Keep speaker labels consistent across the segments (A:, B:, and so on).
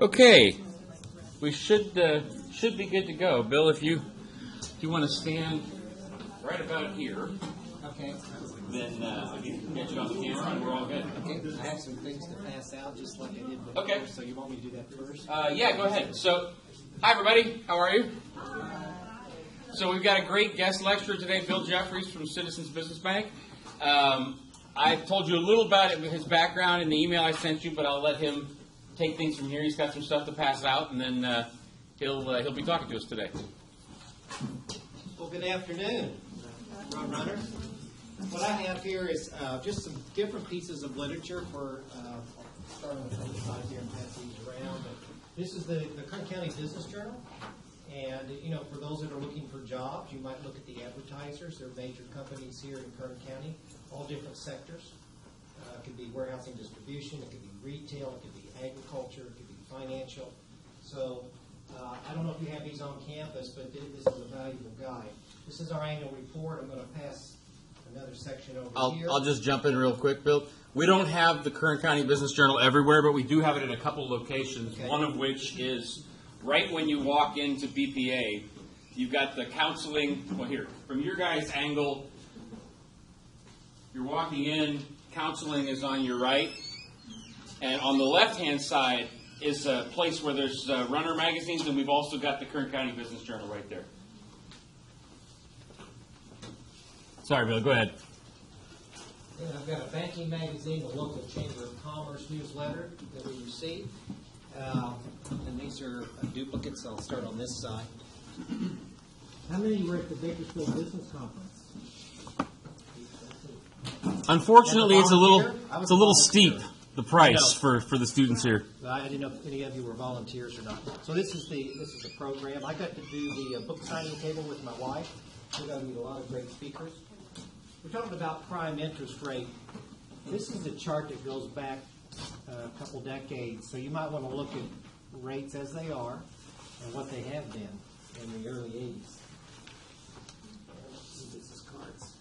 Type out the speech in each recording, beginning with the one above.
A: Okay, we should be good to go. Bill, if you want to stand right about here,
B: okay.
A: Then we can get you on the camera and we're all good.
B: Okay, I have some things to pass out just like I did before.
A: Okay.
B: So you want me to do that first?
A: Yeah, go ahead. So, hi everybody. How are you? So we've got a great guest lecturer today, Bill Jeffries from Citizens Business Bank. I told you a little about it with his background in the email I sent you, but I'll let him take things from here. He's got some stuff to pass out, and then he'll be talking to us today.
B: Well, good afternoon, Road Runners. What I have here is just some different pieces of literature for starting with the side here and pass these around. But this is the Kern County Business Journal. And, you know, for those that are looking for jobs, you might look at the advertisers. There are major companies here in Kern County, all different sectors. It could be warehousing distribution, it could be retail, it could be agriculture, it could be financial. So I don't know if you have these on campus, but this is a valuable guide. This is our annual report. I'm going to pass another section over here.
A: I'll just jump in real quick, Bill. We don't have the Kern County Business Journal everywhere, but we do have it in a couple locations,
B: okay.
A: One of which is right when you walk into BPA. You've got the counseling, well here, from your guys' angle, you're walking in, counseling is on your right, and on the left-hand side is a place where there's runner magazines, and we've also got the Kern County Business Journal right there. Sorry, Bill, go ahead.
B: And I've got a banking magazine, the local Chamber of Commerce newsletter that we received. And these are duplicates. I'll start on this side. How many were at the Bakersfield Business Conference?
A: Unfortunately, it's a little steep, the price for the students here.
B: I didn't know if any of you were volunteers or not. So this is the program. I got to do the book signing table with my wife. We got to meet a lot of great speakers. We're talking about prime interest rate. This is a chart that goes back a couple decades, so you might want to look at rates as they are and what they have been in the early 80s. Business cards.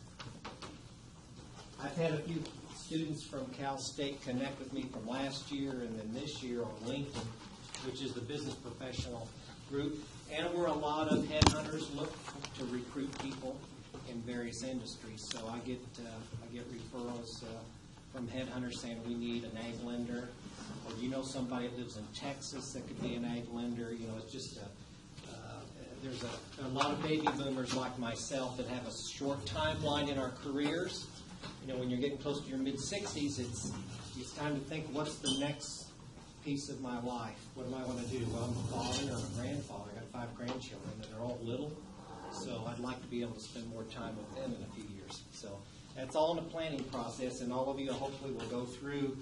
B: I've had a few students from Cal State connect with me from last year and then this year on LinkedIn, which is the business professional group, and where a lot of headhunters look to recruit people in various industries. So I get referrals from headhunters saying we need an ag lender, or you know somebody that lives in Texas that could be an ag lender. You know, it's just there's a lot of baby boomers like myself that have a short timeline in our careers. You know, when you're getting close to your mid-60s, it's time to think, what's the next piece of my life? What do I want to do? Well, I'm a father, I'm a grandfather. I got 5 grandchildren, and they're all little. So I'd like to be able to spend more time with them in a few years. So that's all in the planning process, and all of you hopefully will go through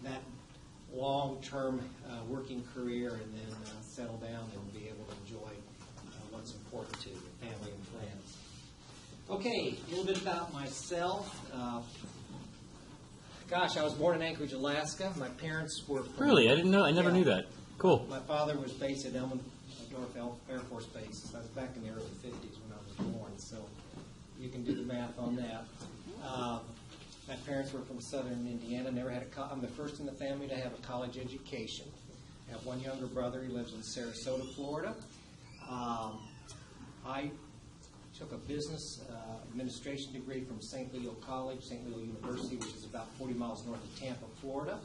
B: that long-term working career and then settle down and be able to enjoy what's important to you, family and friends. Okay, a little bit about myself. Gosh, I was born in Anchorage, Alaska. My parents were from...
A: Really? I didn't know. I never knew that. Cool.
B: My father was based at Elmendorf Air Force Base. That was back in the early 50s when I was born, so you can do the math on that. My parents were from southern Indiana. Never had I'm the first in the family to have a college education. I have one younger brother. He lives in Sarasota, Florida. I took a business administration degree from St. Leo College, St. Leo University, which is about 40 miles north of Tampa, Florida.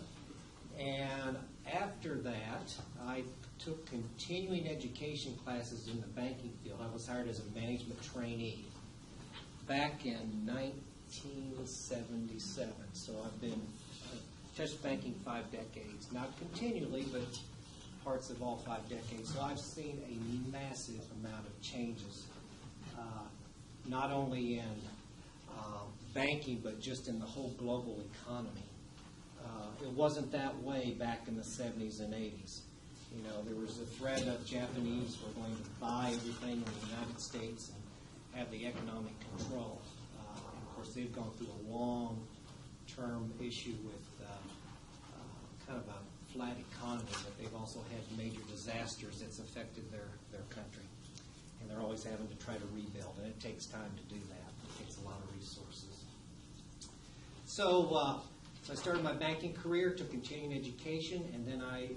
B: And after that, I took continuing education classes in the banking field. I was hired as a management trainee back in 1977. So I've touched banking 5 decades. Not continually, but parts of all 5 decades. So I've seen a massive amount of changes, not only in banking, but just in the whole global economy. It wasn't that way back in the 70s and 80s. You know, there was a threat of Japanese were going to buy everything in the United States and have the economic control. And of course, they've gone through a long-term issue with kind of a flat economy, but they've also had major disasters that's affected their country. And they're always having to try to rebuild, and it takes time to do that. It takes a lot of resources. So So I started my banking career, took continuing education, and then I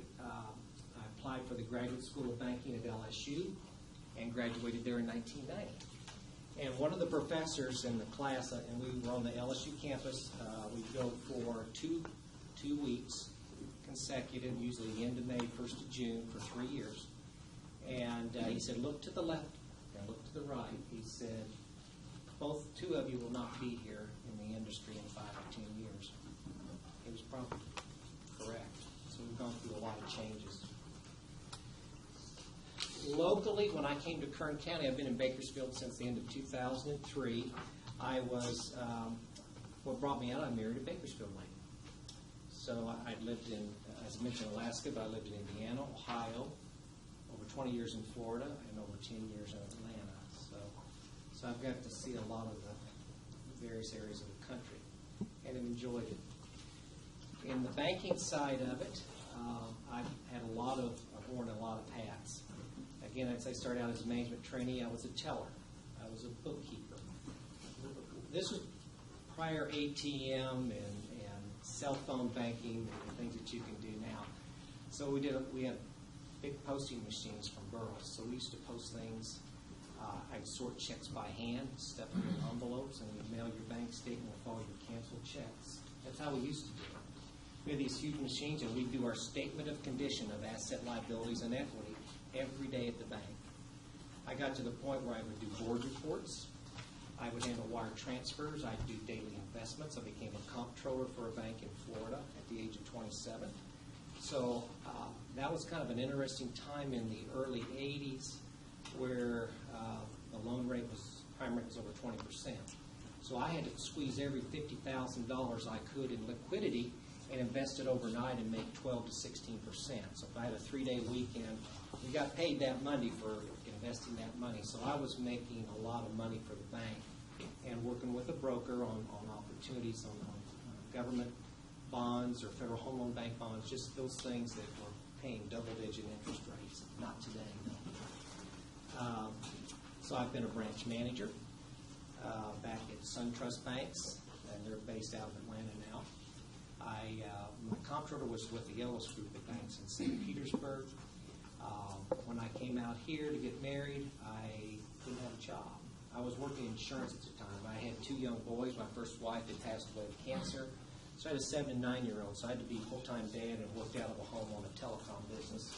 B: applied for the Graduate School of Banking at LSU and graduated there in 1990. And one of the professors in the class, and we were on the LSU campus, we'd go for two weeks consecutive, usually the end of May, 1st of June, for 3 years. And he said, look to the left and look to the right. He said, two of you will not be here in the industry in 5 or 10 years. He was probably correct. So we've gone through a lot of changes. Locally, when I came to Kern County, I've been in Bakersfield since the end of 2003. I was, what brought me out, I married a Bakersfield lady. So I lived in, as I mentioned, Alaska, but I lived in Indiana, Ohio, over 20 years in Florida, and over 10 years in Atlanta. So I've got to see a lot of the various areas of the country, and have enjoyed it. In the banking side of it, I've had I've worn a lot of hats. Again, as I started out as a management trainee, I was a teller. I was a bookkeeper. This was prior ATM and cell phone banking and things that you can do now. So we had big posting machines from boroughs. So we used to post things. I'd sort checks by hand, stuff them in envelopes, and you'd mail your bank statement with all your canceled checks. That's how we used to do it. We had these huge machines, and we'd do our statement of condition of asset, liabilities, and equity every day at the bank. I got to the point where I would do board reports. I would handle wire transfers. I'd do daily investments. I became a comptroller for a bank in Florida at the age of 27. So that was kind of an interesting time in the early 80s where the loan rate prime rate was over 20%. So I had to squeeze every $50,000 I could in liquidity and invest it overnight and make 12 to 16%. So if I had a 3-day weekend, we got paid that money for investing that money. So I was making a lot of money for the bank and working with a broker on opportunities on government bonds or Federal Home Loan Bank bonds, just those things that were paying double-digit interest rates. Not today, no. So I've been a branch manager back at SunTrust Banks, and they're based out of Atlanta now. My comptroller was with the Yellow Group of banks in St. Petersburg. When I came out here to get married, I couldn't have a job. I was working insurance at the time. I had 2 young boys. My first wife had passed away of cancer. So I had a 7- and 9-year-old. So I had to be a full-time dad and worked out of a home on a telecom business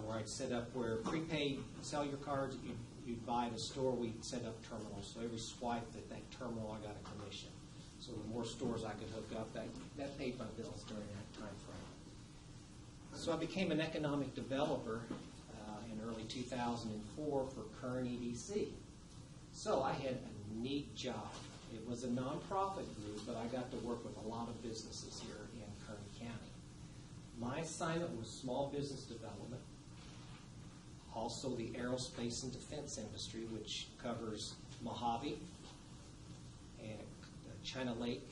B: where I'd set up where prepaid cellular cards that you'd buy at a store, we'd set up terminals. So every swipe at that terminal, I got a commission. So the more stores I could hook up, that paid my bills during that time frame. So I became an economic developer in early 2004 for Kern EDC. So I had a neat job. It was a nonprofit group, but I got to work with a lot of businesses here in Kern County. My assignment was small business development, also the aerospace and defense industry, which covers Mojave and China Lake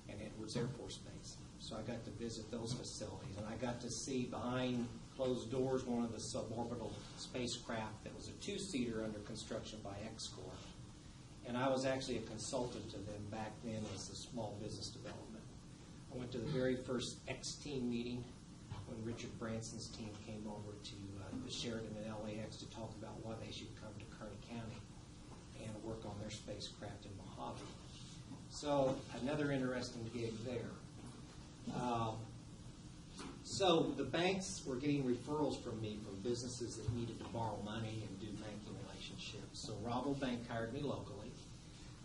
B: and Edwards Air Force Base. So I got to visit those facilities, and I got to see behind closed doors one of the suborbital spacecraft that was a 2-seater under construction by X-Corp. And I was actually a consultant to them back then as a small business development. I went to the very first X-team meeting when Richard Branson's team came over to the Sheraton in LAX to talk about why they should come to Kern County and work on their spacecraft in Mojave. So another interesting gig there. So the banks were getting referrals from me from businesses that needed to borrow money and do banking relationships. So Rabobank hired me locally.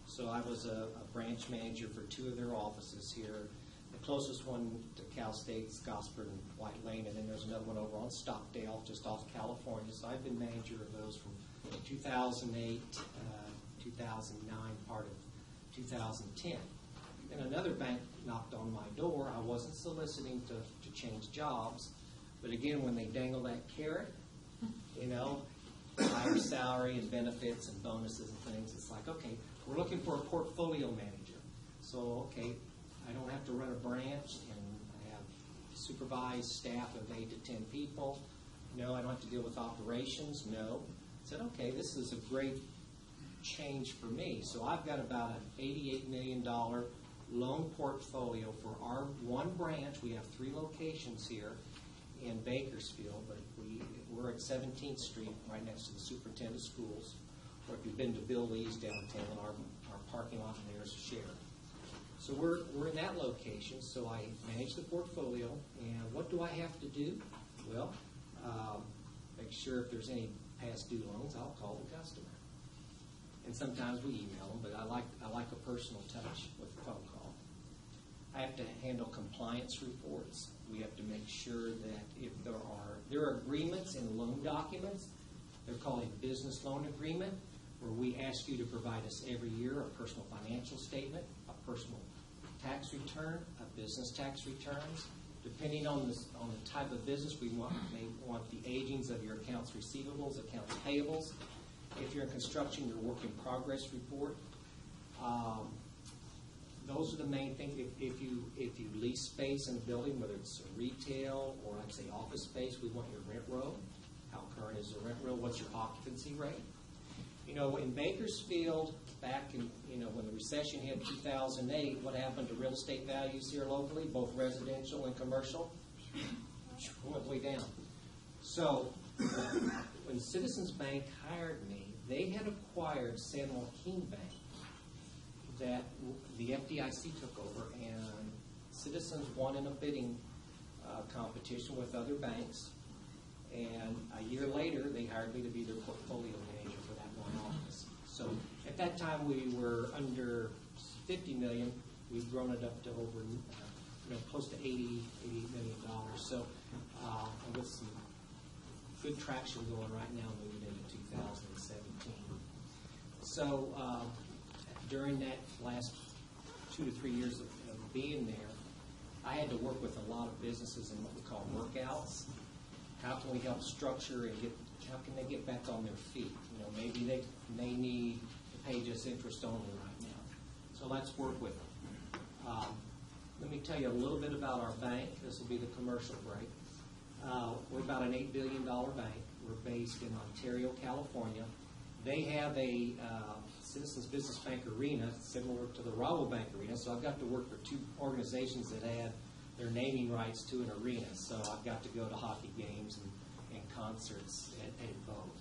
B: So I was a branch manager for 2 of their offices here. The closest one to Cal State's Gosford and White Lane, and then there's another one over on Stockdale, just off California. So I've been manager of those from 2008, 2009, part of 2010. And another bank knocked on my door. I wasn't soliciting to change jobs, but again, when they dangle that carrot, higher salary and benefits and bonuses and things, it's like, okay, we're looking for a portfolio manager. So, okay, I don't have to run a branch, and I have supervised staff of 8 to 10 people. No, I don't have to deal with operations. No. I said, okay, this is a great change for me. So I've got about an $88 million loan portfolio for our one branch. We have 3 locations here in Bakersfield, but we're at 17th Street, right next to the superintendent of schools. Or if you've been to Bill Lee's downtown, our parking lot there is shared. So we're in that location, so I manage the portfolio, and what do I have to do? Well, make sure if there's any past due loans, I'll call the customer. And sometimes we email them, but I like a personal touch with a phone call. I have to handle compliance reports. We have to make sure that if there are agreements in loan documents, they're called a business loan agreement, where we ask you to provide us every year a personal financial statement, a personal tax return, a business tax returns. Depending on the type of business, we may want the agings of your accounts receivables, accounts payables. If you're in construction, your work in progress report. Those are the main things. If you lease space in a building, whether it's a retail or I'd say office space, we want your rent roll. How current is the rent roll? What's your occupancy rate? You know, in Bakersfield, back in, when the recession hit 2008, what happened to real estate values here locally, both residential and commercial? Went way down. So when Citizens Bank hired me, they had acquired San Joaquin Bank that the FDIC took over, and Citizens won in a bidding competition with other banks. And a year later, they hired me to be their portfolio manager for that one office. So at that time, we were under $50 million. We've grown it up to over, close to $88 million. So with some good traction going right now, moving into 2017. So during that last 2 to 3 years of being there, I had to work with a lot of businesses in what we call workouts. How can we help structure and how can they get back on their feet? Maybe they need to pay just interest only right now. So let's work with them. Let me tell you a little bit about our bank. This will be the commercial break. We're about an $8 billion bank. We're based in Ontario, California. They have a Citizens Business Bank Arena similar to the Rabobank Arena. So I've got to work for 2 organizations that had their naming rights to an arena. So I've got to go to hockey games and concerts at both.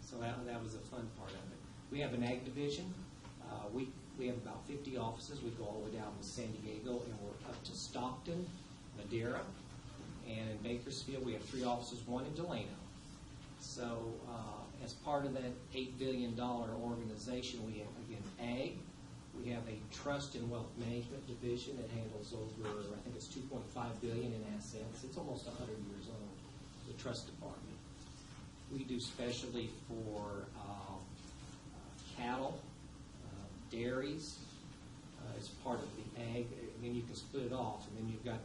B: So that was a fun part of it. We have an ag division. We have about 50 offices. We go all the way down to San Diego, and we're up to Stockton, Madera. And in Bakersfield, we have 3 offices, 1 in Delano. So as part of that $8 billion organization, we have, again, ag. We have a trust and wealth management division that handles over, I think it's $2.5 billion in assets. It's almost 100 years old, the trust department. We do specialty for cattle, dairies, as part of the ag. And then you can split it off. And then you've got,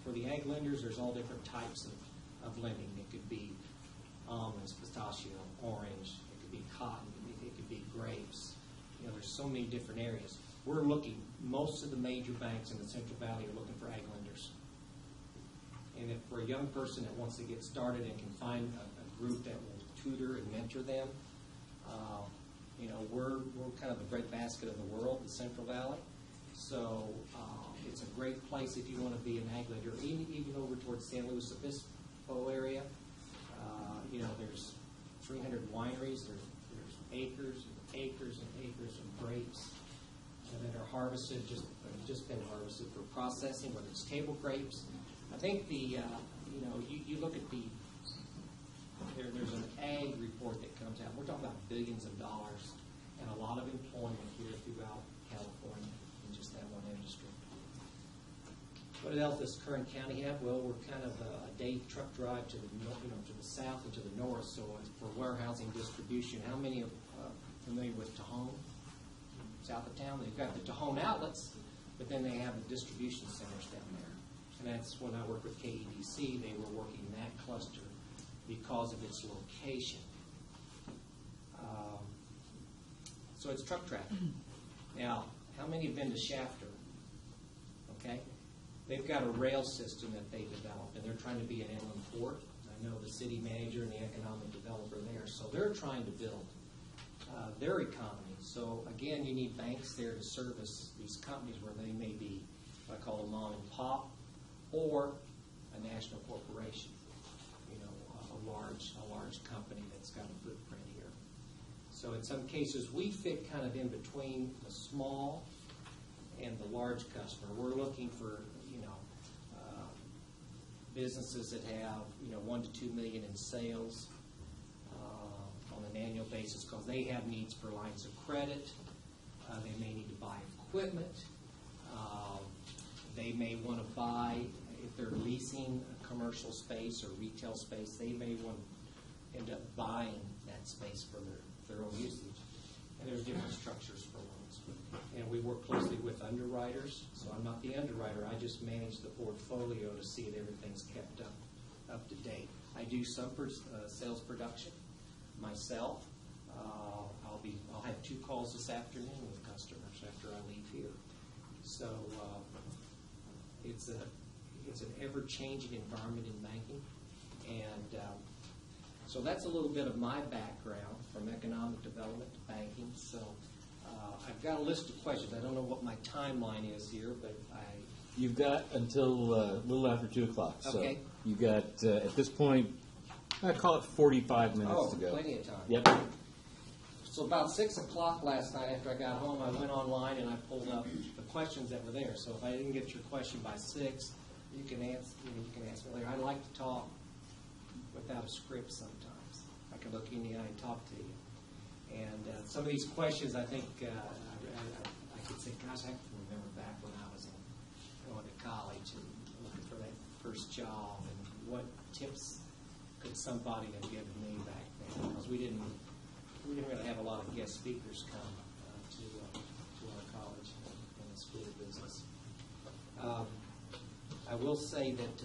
B: for the ag lenders, there's all different types of lending. It could be almonds, pistachio, orange. It could be cotton. It could be grapes. There's so many different areas. We're looking, most of the major banks in the Central Valley are looking for ag lenders. And if for a young person that wants to get started and can find a group that will tutor and mentor them, we're kind of the breadbasket of the world, the Central Valley. So it's a great place if you want to be an ag lender, even over towards San Luis Obispo area. There's 300 wineries. There's acres and acres and acres of grapes that are harvested, just been harvested for processing, whether it's table grapes. I think you look at there's an ag report that comes out. We're talking about billions of dollars and a lot of employment here throughout California in just that one industry. What else does Kern County have? Well, we're kind of a day truck drive to the to the south and to the north. So for warehousing distribution, how many are familiar with Tejon, south of town? They've got the Tejon outlets, but then they have the distribution centers down there. And that's when I worked with KEDC. They were working that cluster because of its location. So it's truck traffic. Now, how many have been to Shafter? Okay. They've got a rail system that they developed, and they're trying to be an inland port. I know the city manager and the economic developer there. So they're trying to build their economy So again, you need banks there to service these companies where they may be, what I call a mom and pop, or a national corporation, a large company that's got a footprint here. So in some cases, we fit kind of in between the small and the large customer. We're looking for, businesses that have, 1 to 2 million in sales on an annual basis, because they have needs for lines of credit. They may need to buy equipment. They may want to buy, if they're leasing a commercial space or retail space, they may want to end up buying that space for their own usage. And there's different structures for loans. And we work closely with underwriters. So I'm not the underwriter. I just manage the portfolio to see that everything's kept up to date. I do some sales production myself. I'll have 2 calls this afternoon with customers after I leave here. So it's an ever-changing environment in banking, and so that's a little bit of my background from economic development to banking. So I've got a list of questions. I don't know what my timeline is here, but
C: You've got until a little after 2 o'clock. So
B: Okay.
C: you've got, at this point, I call it 45 minutes to go.
B: Plenty of time.
C: Yep.
B: So about 6 o'clock last night after I got home, I went online and I pulled up the questions that were there. So if I didn't get your question by 6, you can ask me later. I like to talk without a script sometimes. I can look you in the eye and talk to you. And some of these questions, I think, I could say, gosh, I can remember back when I was going to college and looking for that first job, and what tips could somebody have given me back then? Because we didn't really have a lot of guest speakers come to our college in the School of Business. I will say that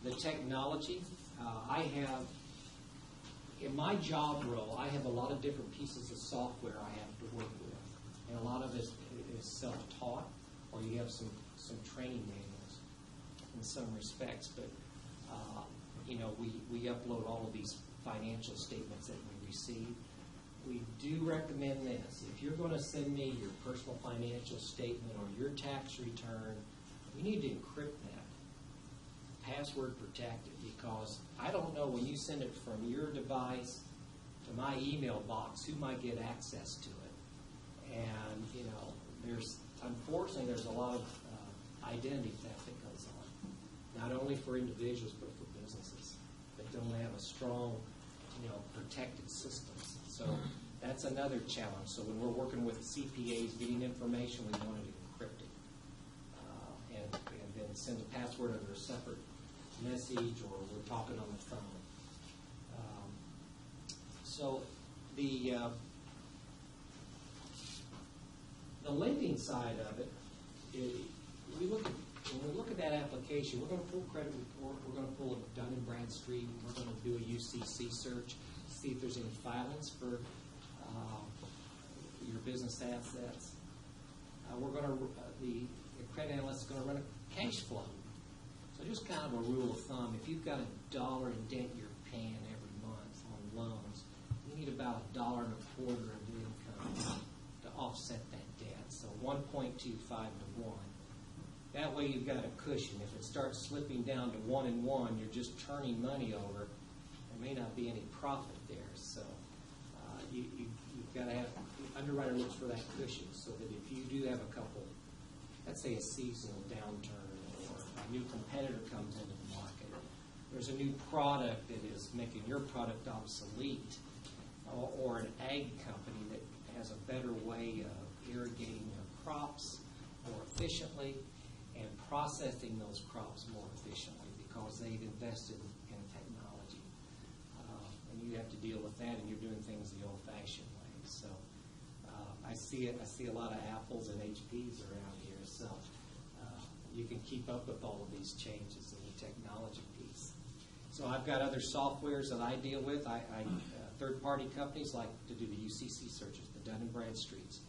B: the technology, I have, in my job role, I have a lot of different pieces of software I have to work with. And a lot of it is self-taught, or you have some training manuals in some respects. But, we upload all of these financial statements that we receive. We do recommend this. If you're going to send me your personal financial statement or your tax return, you need to encrypt that. Password protect it, because I don't know when you send it from your device to my email box who might get access to it. And, unfortunately, there's a lot of identity theft that goes on, not only for individuals but for businesses that don't have a strong, protected systems. So that's another challenge. So when we're working with CPAs, getting information, we want to encrypt it, and then send a password under a separate message, or we're talking on the phone. So the lending side of it, when we look at that application, we're going to pull credit report, we're going to pull a Dun & Bradstreet, we're going to do a UCC search, see if there's any filings for your business assets. We're going to, the credit analyst is going to run a cash flow. So just kind of a rule of thumb, if you've got $1 in debt you're paying every month on loans, you need about $1.25 of income to offset that debt. So 1.25 to 1. That way you've got a cushion. If it starts slipping down to 1 and 1, you're just turning money over. There may not be any profit there. So you've got to have, the underwriter looks for that cushion, so that if you do have a couple, let's say a seasonal downturn, or a new competitor comes into the market, there's a new product that is making your product obsolete, or an ag company that has a better way of irrigating their crops more efficiently and processing those crops more efficiently because they've invested in technology. And you have to deal with that, and you're doing things the old-fashioned way. So I see a lot of Apples and HPs around here. So you can keep up with all of these changes in the technology piece. So I've got other softwares that I deal with. Third-party companies like to do the UCC searches, the Dun & Bradstreets.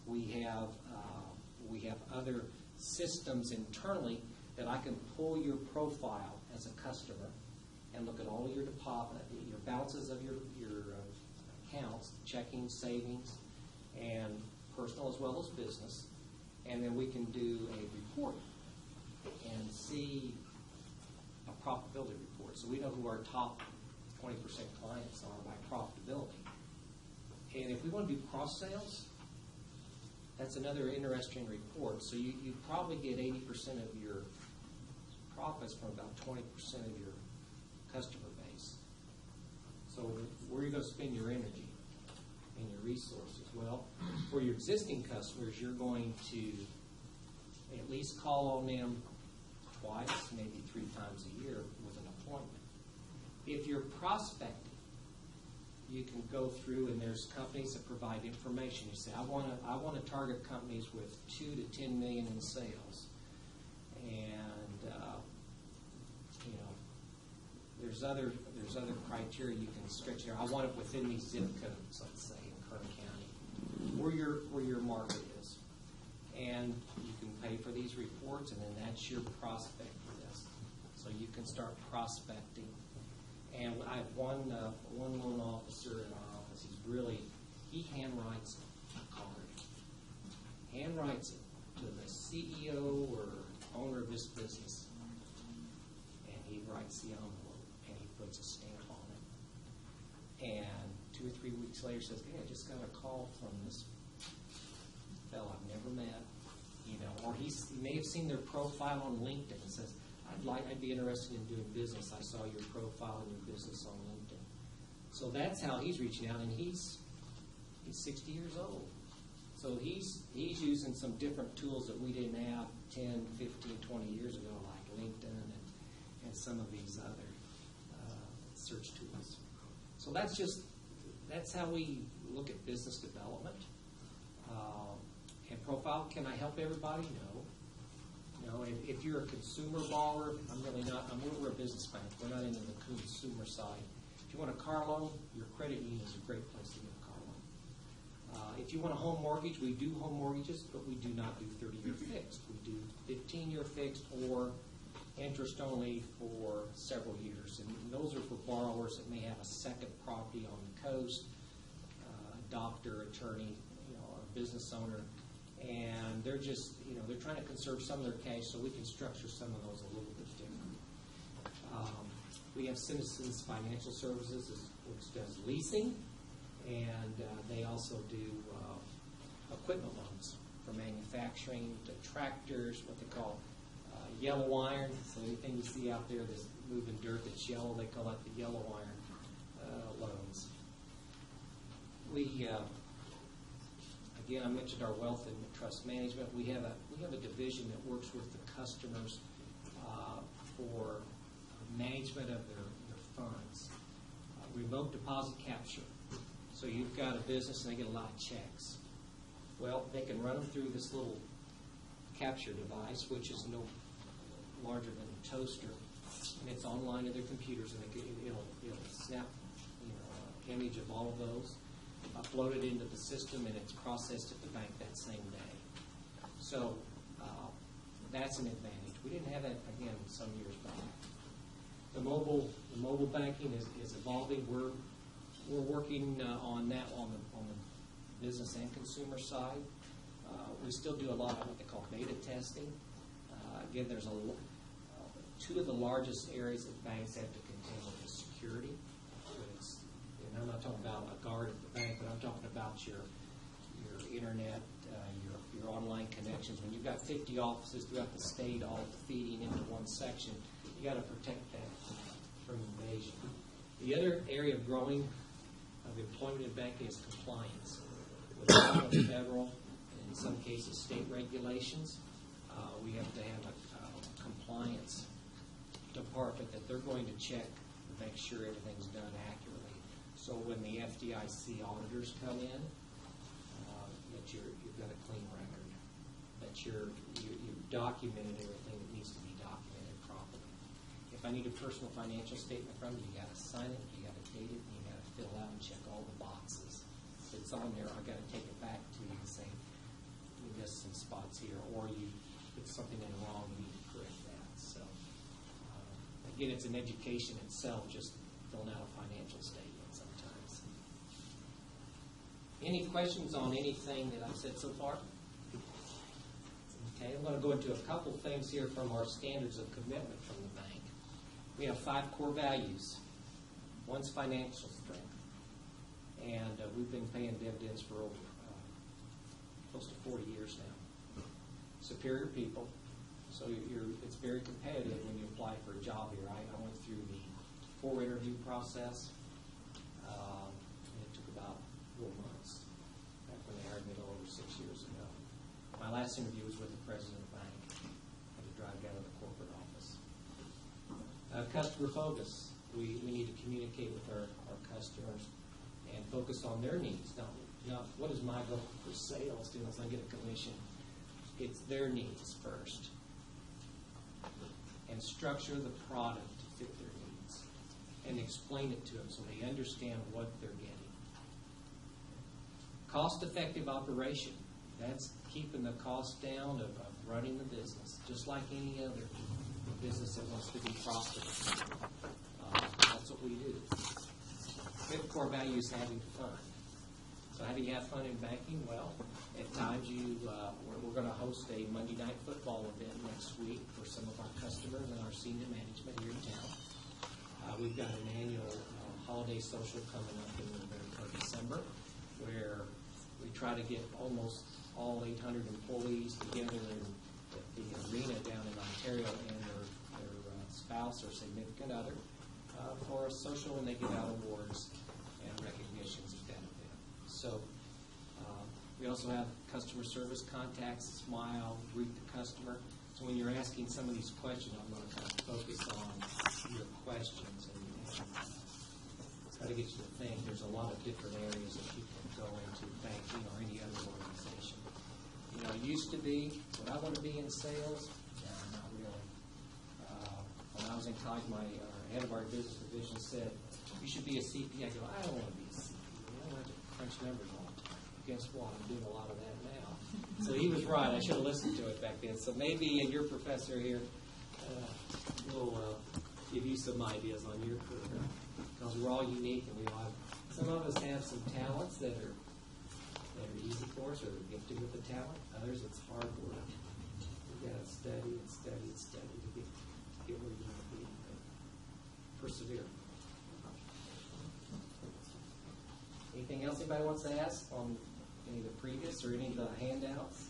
B: We have other systems internally that I can pull your profile as a customer and look at all your deposit, your balances of your accounts, checking, savings, and personal as well as business. And then we can do a report and see a profitability report. So we know who our top 20% clients are by profitability. And if we want to do cross sales, that's another interesting report. So you probably get 80% of your profits from about 20% of your customer base. So where are you going to spend your energy and your resources? Well, for your existing customers, you're going to at least call on them twice, maybe 3 times a year with an appointment. If you're prospecting, you can go through, and there's companies that provide information. You say, I want to target companies with 2 to 10 million in sales, and there's other criteria you can stretch there. I want it within these zip codes, let's say, in Kern County, where your market is, and you can pay for these reports, and then that's your prospect list. So you can start prospecting. And I have one loan officer in our office. He handwrites a card. Handwrites it to the CEO or owner of this business. And he writes the envelope and he puts a stamp on it. And 2 or 3 weeks later says, hey, I just got a call from this fellow I've never met. Or he may have seen their profile on LinkedIn and says, I'd be interested in doing business. I saw your profile and your business on LinkedIn. So that's how he's reaching out, and he's 60 years old. So he's using some different tools that we didn't have 10, 15, 20 years ago, like LinkedIn and some of these other search tools. So that's how we look at business development. And profile, can I help everybody? No. If you're a consumer borrower, we're a business bank. We're not into the consumer side. If you want a car loan, your credit union is a great place to get a car loan. If you want a home mortgage, we do home mortgages, but we do not do 30-year fixed. We do 15-year fixed or interest only for several years. And those are for borrowers that may have a second property on the coast, a doctor, attorney, a business owner. And they're just, they're trying to conserve some of their cash, so we can structure some of those a little bit different. We have Citizens Financial Services, which does leasing, and they also do equipment loans for manufacturing, to tractors, what they call yellow iron. So anything you see out there that's moving dirt that's yellow, they call it the yellow iron loans. Again, I mentioned our wealth and trust management. We have a division that works with the customers for management of their funds. Remote deposit capture. So you've got a business and they get a lot of checks. Well, they can run them through this little capture device, which is no larger than a toaster, and it's online to their computers, and it'll snap an image of all of those, upload it into the system, and it's processed at the bank that same day. So that's an advantage. We didn't have that, again, some years back. The mobile banking is evolving. We're working on that on the business and consumer side. We still do a lot of what they call beta testing. Again, there's two of the largest areas that banks have to contend with is security. And I'm not talking about a guard at the bank, but I'm talking about your internet, your online connections. When you've got 50 offices throughout the state all feeding into one section, you got to protect that from invasion. The other area of growing of employment in banking is compliance. With a lot of federal, and in some cases state regulations, we have to have a compliance department that they're going to check to make sure everything's done accurately. So when the FDIC auditors come in, that you've got a clean record, that you've documented everything that needs to be documented properly. If I need a personal financial statement from you, you got to sign it, you got to date it, and you got to fill out and check all the boxes. If it's on there, I got to take it back to you and say, you missed some spots here, or you put something in wrong, you need to correct that. So again, it's an education itself, just filling out a financial statement sometimes. Any questions on anything that I've said so far? Okay, I'm going to go into a couple things here from our standards of commitment from the bank. We have 5 core values. One's financial strength. And we've been paying dividends for over close to 40 years now. Superior people. So it's very competitive when you apply for a job here. I went through the 4 interview process. And it took about 4 months back when they hired me a little over 6 years ago. My last interview was with the president of the bank. I had to drive down to the corporate office. Customer focus. We need to communicate with our customers and focus on their needs. Not what is my goal for sales, as I get a commission. It's their needs first. And structure the product to fit their needs. And explain it to them so they understand what they're getting. Cost-effective operation. That's keeping the cost down of running the business, just like any other business that wants to be profitable. That's what we do. Fifth core value is having fun. So how do you have fun in banking? Well, at times we're going to host a Monday night football event next week for some of our customers and our senior management here in town. We've got an annual holiday social coming up in December where we try to get almost all 800 employees together at the arena down in Ontario and their spouse or significant other for a social, and they give out awards and recognitions at that event. So we also have customer service contacts, smile, greet the customer. So when you're asking some of these questions, I'm going to kind of focus on your questions and try to get you to think. There's a lot of different areas that people can go into banking or any other organization. It used to be, would I want to be in sales? No, not really. When I was in college, my head of our business division said, you should be a CPA. I go, I don't want to be a CPA. I don't have to crunch numbers all the time. Guess what? I'm doing a lot of that now. So he was right. I should have listened to it back then. So maybe your professor here will give you some ideas on your career. Because we're all unique, and we all have, some of us have some talents that are easy for us, or they're gifted with the talent. Others, it's hard work. You've got to study and study and study to get where you want to be. Persevere. Anything else anybody wants to ask on any of the previous or any of the handouts?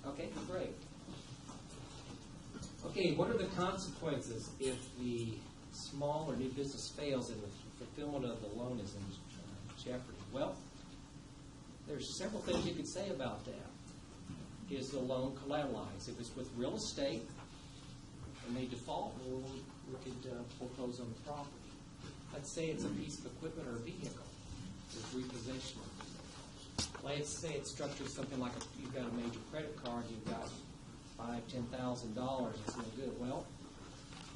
B: Okay, great. Okay, what are the consequences if the small or new business fails and the fulfillment of the loan is in jeopardy? Well, there's several things you could say about that. Is the loan collateralized? If it's with real estate and they default, well, we could foreclose on the property. Let's say it's a piece of equipment or a vehicle. It's repossession. Let's say it's structured something like you've got a major credit card, you've got $5,000-$10,000, it's no good. Well,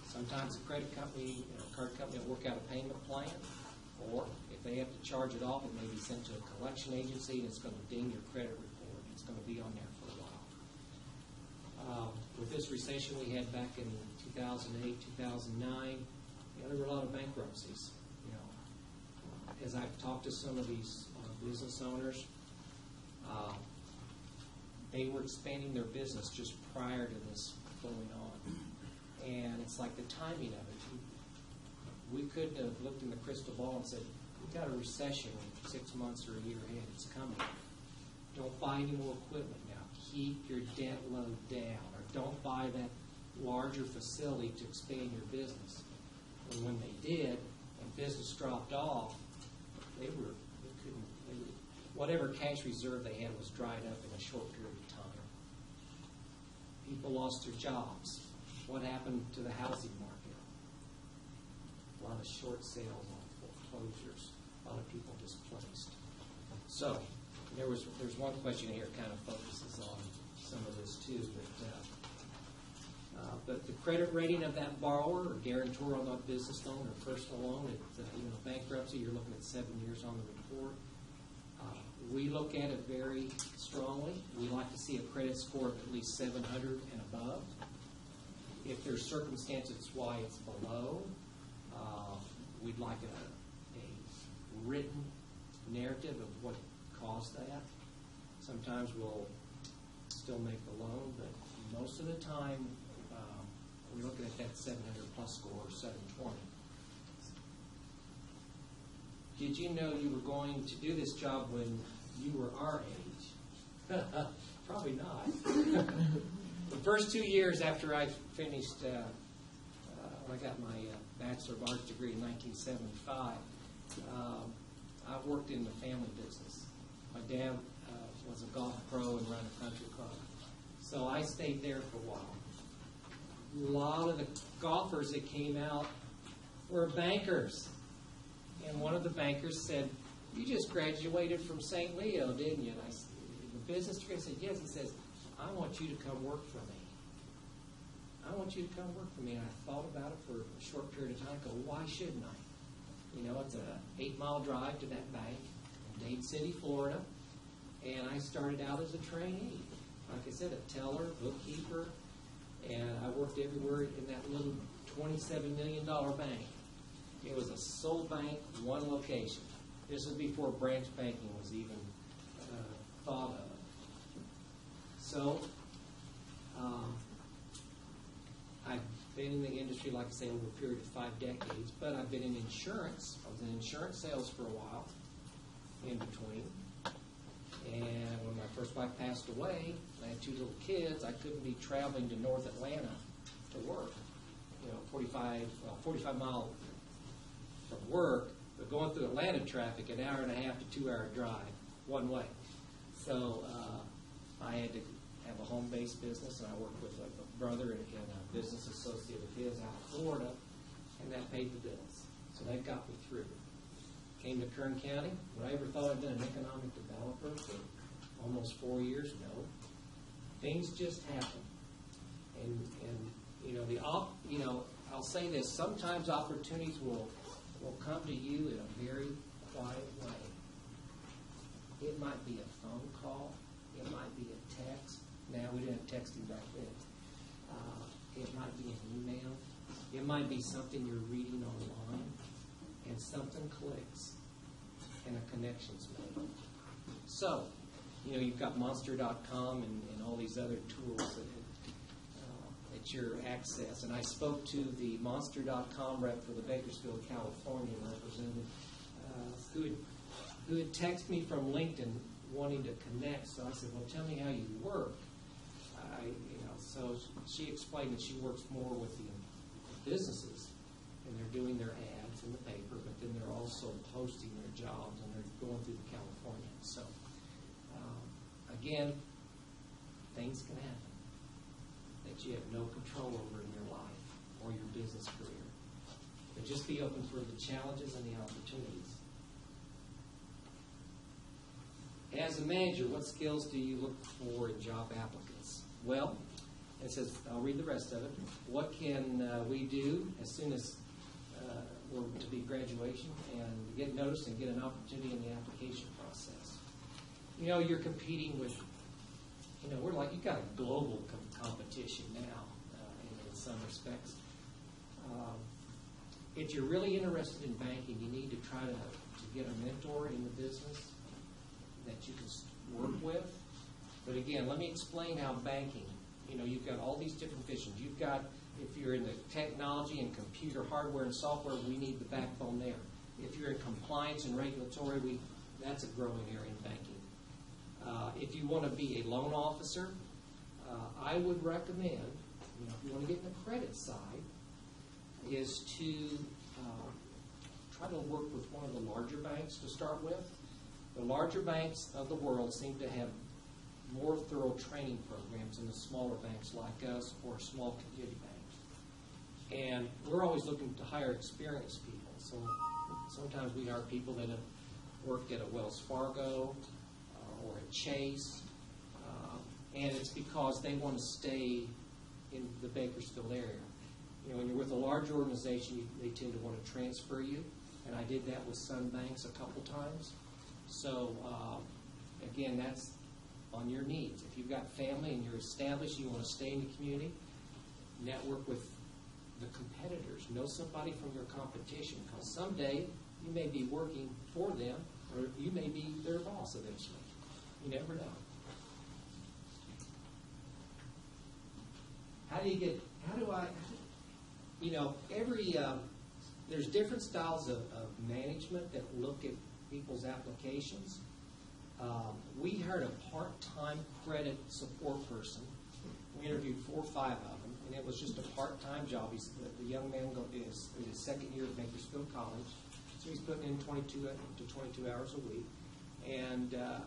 B: sometimes a credit company, card company will work out a payment plan, or if they have to charge it off, it may be sent to a collection agency, and it's going to ding your credit report. It's going to be on there for a while. With this recession we had back in 2008, 2009, there were a lot of bankruptcies. As I've talked to some of these business owners, they were expanding their business just prior to this going on. And it's like the timing of it. We couldn't have looked in the crystal ball and said, we've got a recession in 6 months or a year ahead. It's coming. Don't buy any more equipment now. Keep your debt load down. Or don't buy that larger facility to expand your business. And when they did, and business dropped off, whatever cash reserve they had was dried up in a short period of time. People lost their jobs. What happened to the housing market? A lot of short sales on foreclosures. A lot of people displaced. So there's one question here that kind of focuses on some of this too. But the credit rating of that borrower or guarantor on that business loan or personal loan, bankruptcy, you're looking at 7 years on the report. We look at it very strongly. We like to see a credit score of at least 700 and above. If there's circumstances why it's below, we'd like a written narrative of what caused that. Sometimes we'll still make the loan, but most of the time we're looking at that 700 plus score, 720. Did you know you were going to do this job when you were our age? Probably not. The first 2 years after I finished, I got my Bachelor of Arts degree in 1975, I worked in the family business. My dad was a golf pro and ran a country club. So I stayed there for a while. A lot of the golfers that came out were bankers. And one of the bankers said, "You just graduated from St. Leo, didn't you?" And I said, "The business degree?" I said, "Yes." He says, "I want you to come work for me. I want you to come work for me." And I thought about it for a short period of time. I go, why shouldn't I? You know, it's a 8-mile drive to that bank in Dade City, Florida. And I started out as a trainee. Like I said, a teller, bookkeeper, and I worked everywhere in that little $27 million bank. It was a sole bank, one location. This was before branch banking was even thought of. So, I've been in the industry, like I say, over a period of 5 decades, but I've been in insurance. I was in insurance sales for a while in between. And when my first wife passed away, I had 2 little kids. I couldn't be traveling to North Atlanta to work. You know, 45 mile from work, but going through Atlanta traffic, an hour and a half to 2 hour drive, one way. So I had to have a home-based business, and I worked with a brother and a business associate of his out of Florida, and that paid the bills. So that got me through. Came to Kern County. Would I ever thought I'd been an economic developer for almost 4 years? No. Things just happen. And you know, I'll say this, sometimes opportunities will come to you in a very quiet way. It might be a phone call. It might be a text. Now, we didn't have texting back then. It might be an email. It might be something you're reading online, and something clicks, and a connection's made. So, you know, you've got Monster.com and all these other tools at your access. And I spoke to the Monster.com rep for the Bakersfield, California representative, who had texted me from LinkedIn wanting to connect. So I said, "Well, tell me how you work." So she explained that she works more with the businesses, and they're doing their ads in the paper, but then they're also posting their jobs, and they're going through the California. So, again, things can happen that you have no control over in your life or your business career. But just be open for the challenges and the opportunities. As a manager, what skills do you look for in job applicants? Well, it says, I'll read the rest of it. What can we do as soon as we're to be graduation and get noticed and get an opportunity in the application process? You know, you're competing with, you've got a global competition now in some respects. If you're really interested in banking, you need to try to get a mentor in the business that you can work with. But again, let me explain how banking, you've got all these different visions. You've got, if you're in the technology and computer hardware and software, we need the backbone there. If you're in compliance and regulatory, that's a growing area in banking. If you want to be a loan officer, I would recommend, if you want to get in the credit side, is to try to work with one of the larger banks to start with. The larger banks of the world seem to have more thorough training programs than the smaller banks like us or small community banks. And we're always looking to hire experienced people. So sometimes we hire people that have worked at a Wells Fargo or a Chase, and it's because they want to stay in the Bakersfield area. When you're with a large organization, they tend to want to transfer you, and I did that with Sun Banks a couple times. So, again, that's on your needs. If you've got family and you're established, you want to stay in the community, network with the competitors. Know somebody from your competition, because someday you may be working for them Or you may be their boss eventually. You never know. There's different styles of management that look at people's applications. We hired a part-time credit support person. We interviewed 4 or 5 of them, and it was just a part-time job. The young man is in his second year at Bakersfield College, so he's putting in 22 to 22 hours a week. And I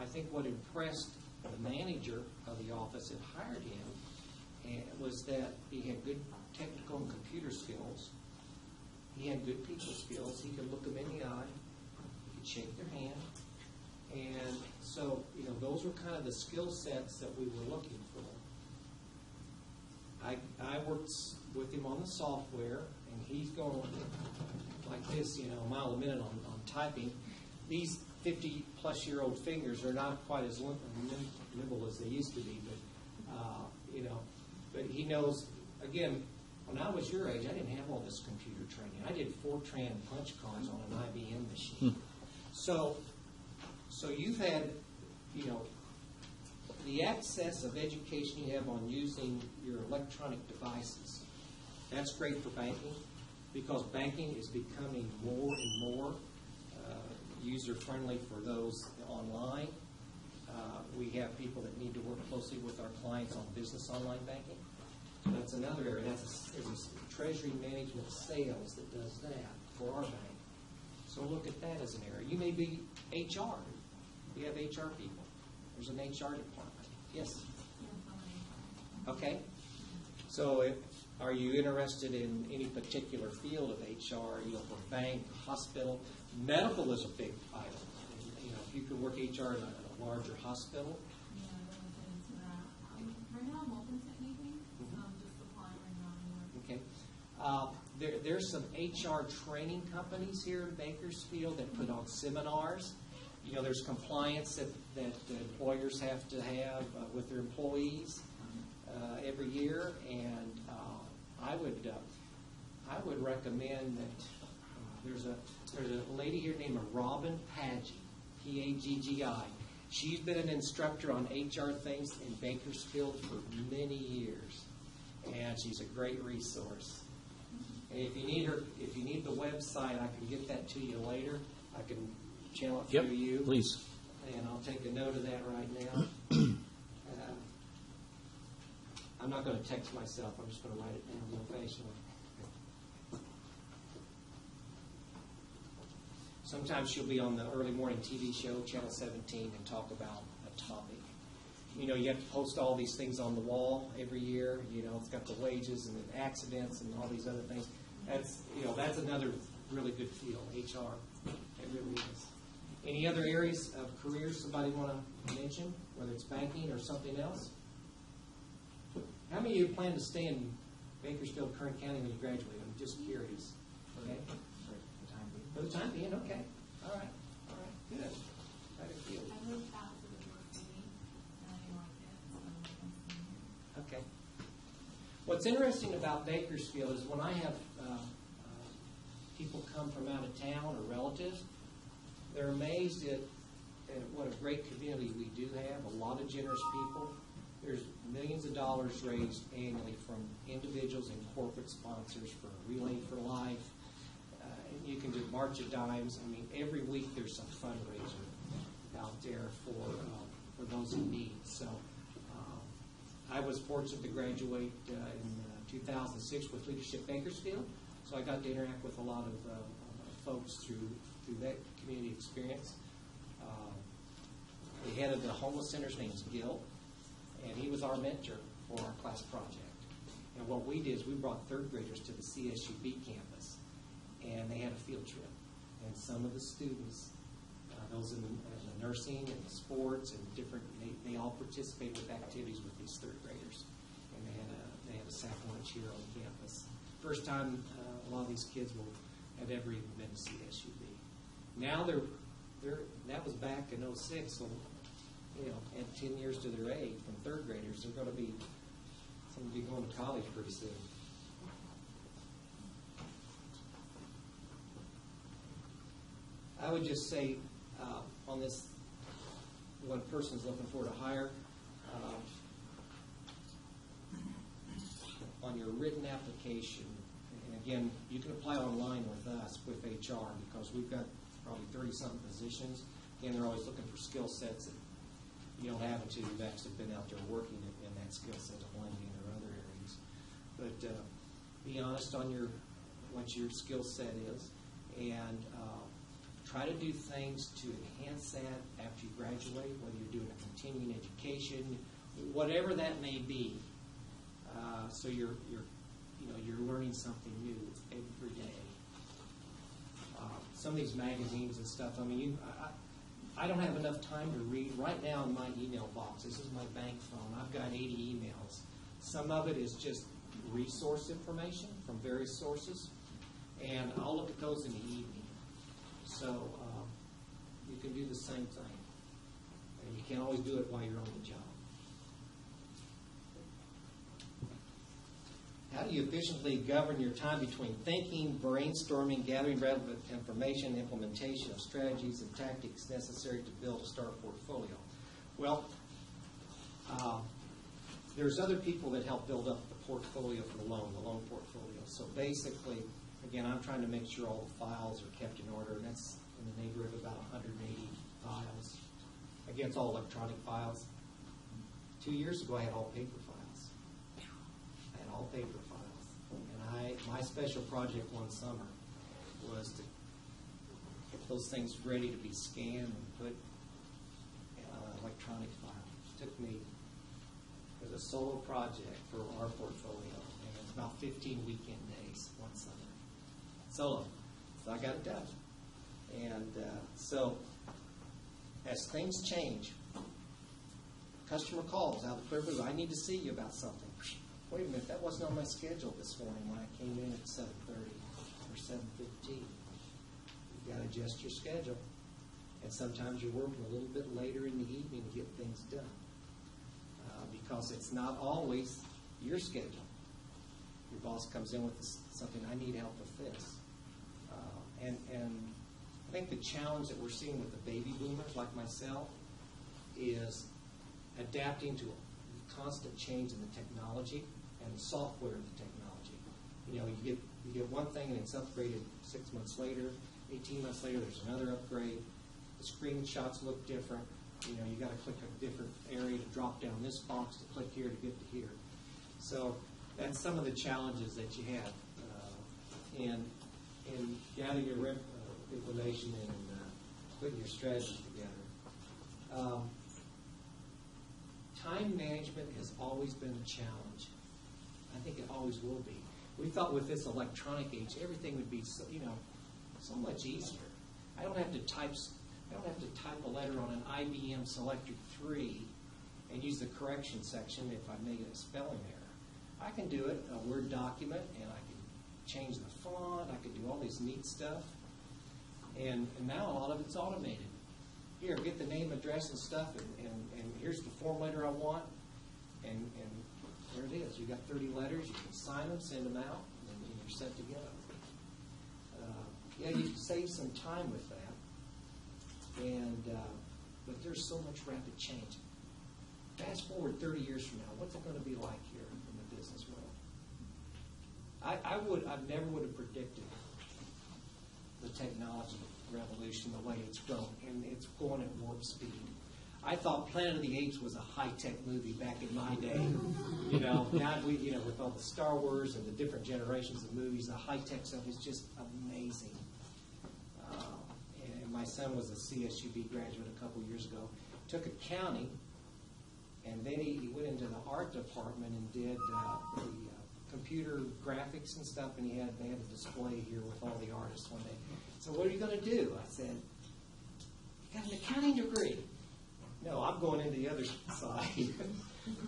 B: think what impressed the manager of the office that hired him was that he had good technical and computer skills. He had good people skills. He could look them in the eye. He could shake their hand. And so, those were kind of the skill sets that we were looking for. I worked with him on the software, and he's going like this, a mile a minute on typing. These 50-plus-year-old fingers are not quite as nimble as they used to be, but he knows, again, when I was your age, I didn't have all this computer training. I did Fortran punch cards on an IBM machine. So you've had, the access of education you have on using your electronic devices. That's great for banking, because banking is becoming more and more user-friendly for those online. We have people that need to work closely with our clients on business online banking. So that's another area. There's a treasury management sales that does that for our bank. So look at that as an area. You may be HR. We have HR people. There's an HR department. Yes? Okay. So are you interested in any particular field of HR? Are you for a bank, a hospital? Medical is a big item. If you could work HR in a larger hospital.
D: Yeah, I don't want to get into that. Right now I'm open to anything. Just applying right now.
B: Okay. There's some HR training companies here in Bakersfield that put on seminars. There's compliance that employers have to have with their employees every year, and I would recommend that there's a lady here named Robin Paggi, P-A-G-G-I. She's been an instructor on HR things in Bakersfield for many years, and she's a great resource. And if you need the website, I can get that to you later. I can channel it through you.
C: Please.
B: And I'll take a note of that right now. I'm not going to text myself. I'm just going to write it down locationally. Sometimes she'll be on the early morning TV show, Channel 17, and talk about a topic. You have to post all these things on the wall every year. It's got the wages and the accidents and all these other things. That's another really good field, HR. It really is. Any other areas of careers somebody want to mention, whether it's banking or something else? How many of you plan to stay in Bakersfield, Kern County when you graduate? I'm just curious. Okay. For the time being, okay. All right, good. How do you feel?
D: I moved out to the North City, and I didn't like it, so I'm staying here.
B: Okay. What's interesting about Bakersfield is when I have people come from out of town or relatives, they're amazed at what a great community we do have, a lot of generous people. There's millions of dollars raised annually from individuals and corporate sponsors for Relay for Life. You can do March of Dimes. Every week there's some fundraiser out there for those in need. So I was fortunate to graduate in 2006 with Leadership Bakersfield. So I got to interact with a lot of folks through that community experience. The head of the homeless center's name is Gil, and he was our mentor for our class project. And what we did is we brought third graders to the CSUB campus, and they had a field trip. And some of the students, those in the nursing and the sports and different, they all participated with activities with these third graders. And they had a sack lunch here on campus. First time a lot of these kids will have ever even been to CSUB. Now that was back in 06, so at 10 years to their age, from third graders, they're going to be going to college pretty soon. I would just say on this, one person's looking for to hire, on your written application, and again, you can apply online with us, with HR, because we've got probably 30-something positions. Again, they're always looking for skill sets that you don't have until you've actually been out there working in that skill set of lending or other areas. But be honest on what your skill set is, and try to do things to enhance that after you graduate, whether you're doing a continuing education, whatever that may be. So you're learning something new every day. Some of these magazines and stuff. I mean, I don't have enough time to read. Right now in my email box, this is my bank phone. I've got 80 emails. Some of it is just resource information from various sources, and I'll look at those in the evening. So you can do the same thing, and you can't always do it while you're on the job. How do you efficiently govern your time between thinking, brainstorming, gathering relevant information, implementation of strategies and tactics necessary to build a STAR portfolio? Well, there's other people that help build up the portfolio for the loan portfolio. So basically, again, I'm trying to make sure all the files are kept in order, and that's in the neighborhood of about 180 files. Again, it's all electronic files. 2 years ago, I had all paper files. I had all paper files. And my special project one summer was to get those things ready to be scanned and put electronic file. It took me, it was a solo project for our portfolio, and it was about 15 weekend days one summer. Solo. So I got it done. And so as things change, customer calls out of the clear blue, I need to see you about something. Wait a minute, that wasn't on my schedule this morning when I came in at 7:30 or 7:15. You've got to adjust your schedule. And sometimes you're working a little bit later in the evening to get things done. Because it's not always your schedule. Your boss comes in with something, I need help with this. And I think the challenge that we're seeing with the baby boomers like myself is adapting to a constant change in the technology and the software of the technology. You know, you get one thing and it's upgraded 6 months later, 18 months later there's another upgrade. The screenshots look different. You know, you got to click a different area to drop down this box to click here to get to here. So that's some of the challenges that you have in gathering your information and putting your strategies together. Time management has always been a challenge. I think it always will be. We thought with this electronic age, everything would be so, so much easier. I don't have to type a letter on an IBM Selectric 3 and use the correction section if I make a spelling error. I can do it in a Word document, and I can change the font. I can do all this neat stuff. And now a lot of it's automated. Here, get the name, address, and stuff, and here's the form letter I want, and there it is. You got 30 letters. You can sign them, send them out, and you're set to go. Yeah, you can save some time with that, but there's so much rapid change. Fast forward 30 years from now, what's it going to be like here in the business world? I never would have predicted the technology revolution the way it's grown, and it's going at warp speed. I thought Planet of the Apes was a high-tech movie back in my day. Now with all the Star Wars and the different generations of movies, the high-tech stuff is just amazing. And my son was a CSUB graduate a couple years ago. Took accounting, and then he went into the art department and did the computer graphics and stuff, and they had a display here with all the artists one day. So what are you going to do? I said, you got an accounting degree. No, I'm going into the other side.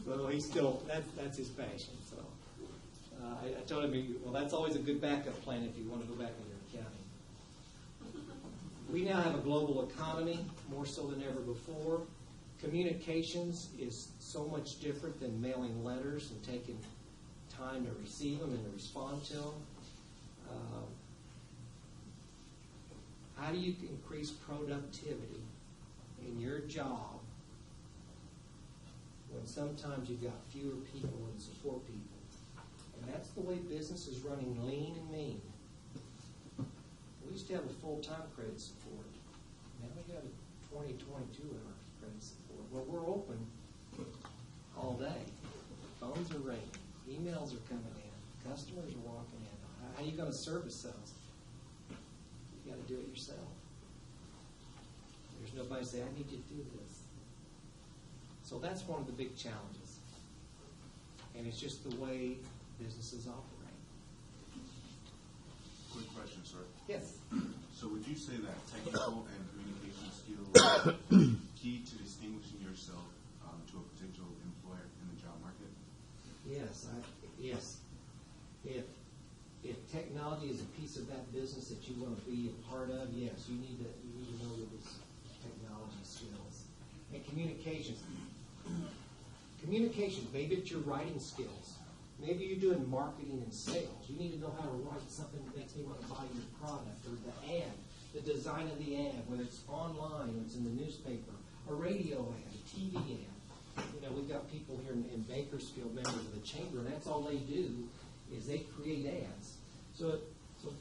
B: Well, he's still, that's his passion. So I told him, well, that's always a good backup plan if you want to go back into accounting. We now have a global economy, more so than ever before. Communications is so much different than mailing letters and taking time to receive them and to respond to them. How do you increase productivity in your job when sometimes you've got fewer people and support people? And that's the way business is running lean and mean. We used to have a full-time credit support. Now we got a 20, 22-hour credit support. Well, we're open all day. Phones are ringing. Emails are coming in. Customers are walking in. How are you going to service those? You got to do it yourself. There's nobody saying, I need you to do this. So that's one of the big challenges. And it's just the way businesses operate.
E: Quick question, sir.
B: Yes.
E: So would you say that technical and communication skills are key to distinguishing yourself to a potential employer in the job market?
B: Yes. Yes. If technology is a piece of that business that you want to be a part of, yes, you need to know those technology skills. And communications. Communications, maybe it's your writing skills. Maybe you're doing marketing and sales. You need to know how to write something that makes me want to buy your product, or the ad, the design of the ad, whether it's online, or it's in the newspaper, a radio ad, a TV ad. You know, we've got people here in Bakersfield, members of the chamber, and that's all they do is they create ads. So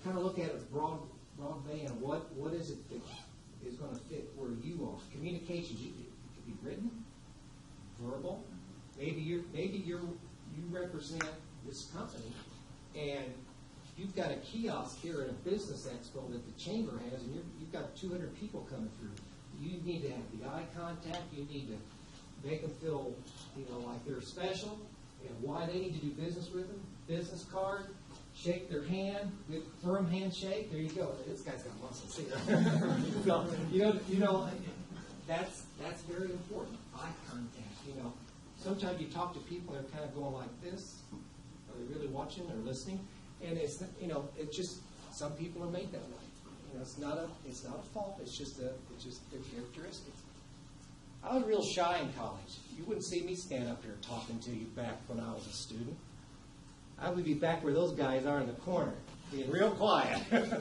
B: kind of look at it broadband. What is it that is going to fit where you are? Communications. It could be written, verbal. Maybe you represent this company, and you've got a kiosk here at a business expo that the chamber has, and you've got 200 people coming through. You need to have the eye contact. You need to make them feel, like they're special, and why they need to do business with them. Business card, shake their hand, good firm handshake. There you go. This guy's got muscles here. So, that's very important. Eye contact. Sometimes you talk to people that are kind of going like this. Are they really watching or listening? And it's just some people are made that way. It's not a fault. It's just their characteristics. I was real shy in college. You wouldn't see me stand up here talking to you back when I was a student. I would be back where those guys are in the corner, being real quiet. Does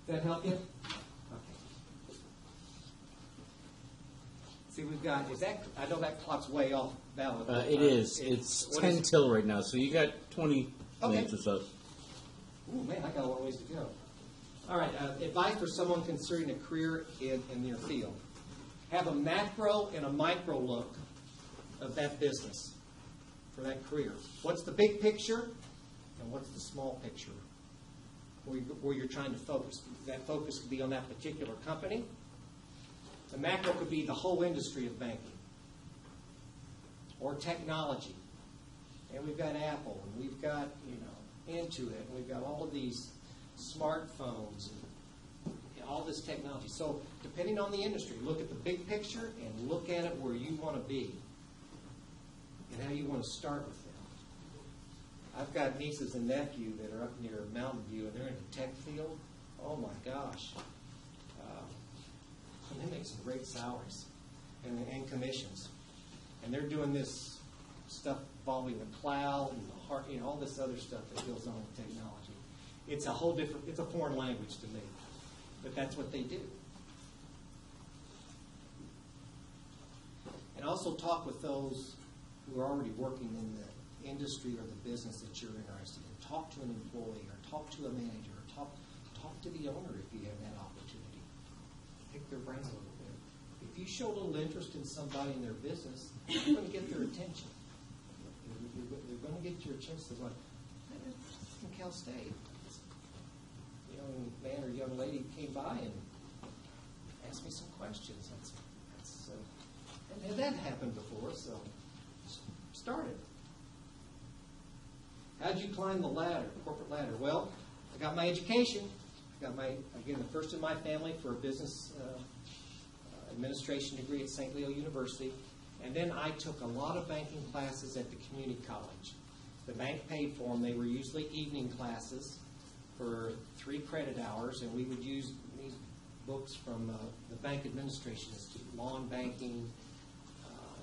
B: that help you? Okay. See, we've got, I know that clock's way off valid.
C: It is. It's 10 till right now, so you got 20 minutes or so.
B: Ooh, man, I got a long ways to go. All right, advice for someone considering a career in their field. Have a macro and a micro look of that business for that career. What's the big picture and what's the small picture where you're trying to focus? That focus could be on that particular company. The macro could be the whole industry of banking or technology. And we've got Apple, and we've got, Intuit, and we've got all of these smartphones and all this technology. So depending on the industry, look at the big picture and look at it where you want to be and how you want to start with them. I've got nieces and nephews that are up near Mountain View, and they're in the tech field. Oh, my gosh. And they make some great salaries and commissions. And they're doing this stuff involving the cloud and all this other stuff that goes on with technology. It's a whole different, it's a foreign language to me. But that's what they do. And also talk with those who are already working in the industry or the business that you're interested in. Talk to an employee or talk to a manager or talk to the owner if you have that opportunity. Pick their brains a little bit. If you show a little interest in somebody in their business, you're going to get their attention. You're going to get your attention. Like, from Cal State, young man or young lady came by and asked me some questions. And that happened before, so started. How'd you climb the ladder, corporate ladder? Well, I got my education. I got the first in my family for a business administration degree at St. Leo University. And then I took a lot of banking classes at the community college. The bank paid for them. They were usually evening classes for 3 credit hours, and we would use these books from the Bank Administration Institute, law and banking,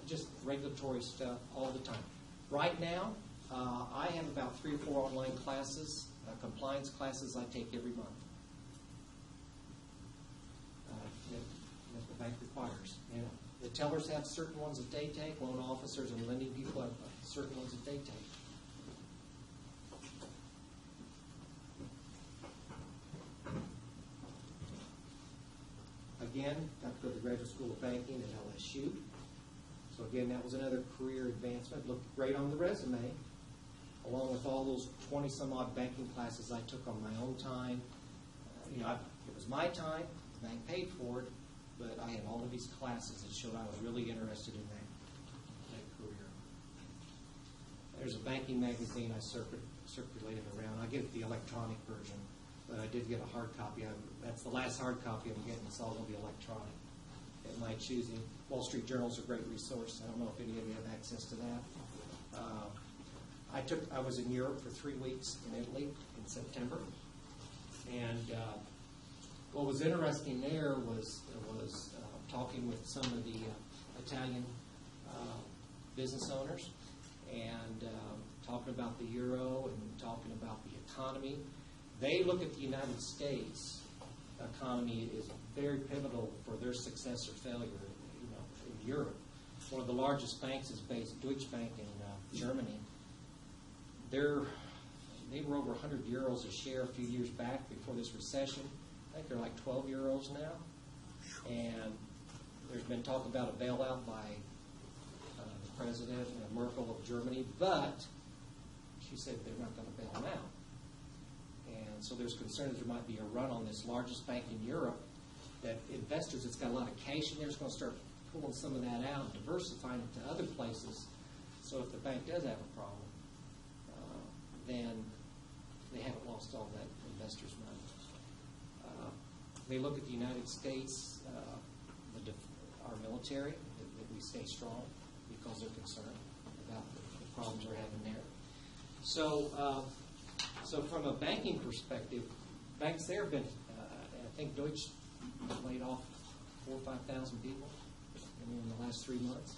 B: just regulatory stuff all the time. Right now, I have about 3 or 4 online classes compliance classes I take every month. That the bank requires. And the tellers have certain ones that they take, loan officers and lending people have certain ones that they take. Again, got to go to the Graduate School of Banking at LSU. So again, that was another career advancement. Looked great on the resume, along with all those 20-some-odd banking classes I took on my own time. It was my time, the bank paid for it, but I had all of these classes that showed I was really interested in that career. There's a banking magazine I circulated around. I get the electronic version, but I did get a hard copy. That's the last hard copy I'm getting. It's all going to be electronic at my choosing. Wall Street Journal is a great resource. I don't know if any of you have access to that. I was in Europe for 3 weeks in Italy in September, and what was interesting there was talking with some of the Italian business owners and talking about the euro and talking about the economy. They look at the United States economy as very pivotal for their success or failure. In Europe, one of the largest banks is based, Deutsche Bank in Germany. They were over 100 euros a share a few years back before this recession. I think they're like 12 euros now. And there's been talk about a bailout by the president, Merkel of Germany, but she said they're not going to bail them out. And so there's concern that there might be a run on this largest bank in Europe, that investors that's got a lot of cash in there is going to start pulling some of that out and diversifying it to other places. So if the bank does have a problem, then they haven't lost all that investors' money. They look at the United States, our military, that we stay strong because they're concerned about the problems we're having there. So from a banking perspective, banks there have been, I think Deutsche laid off 4,000 or 5,000 people in the last 3 months.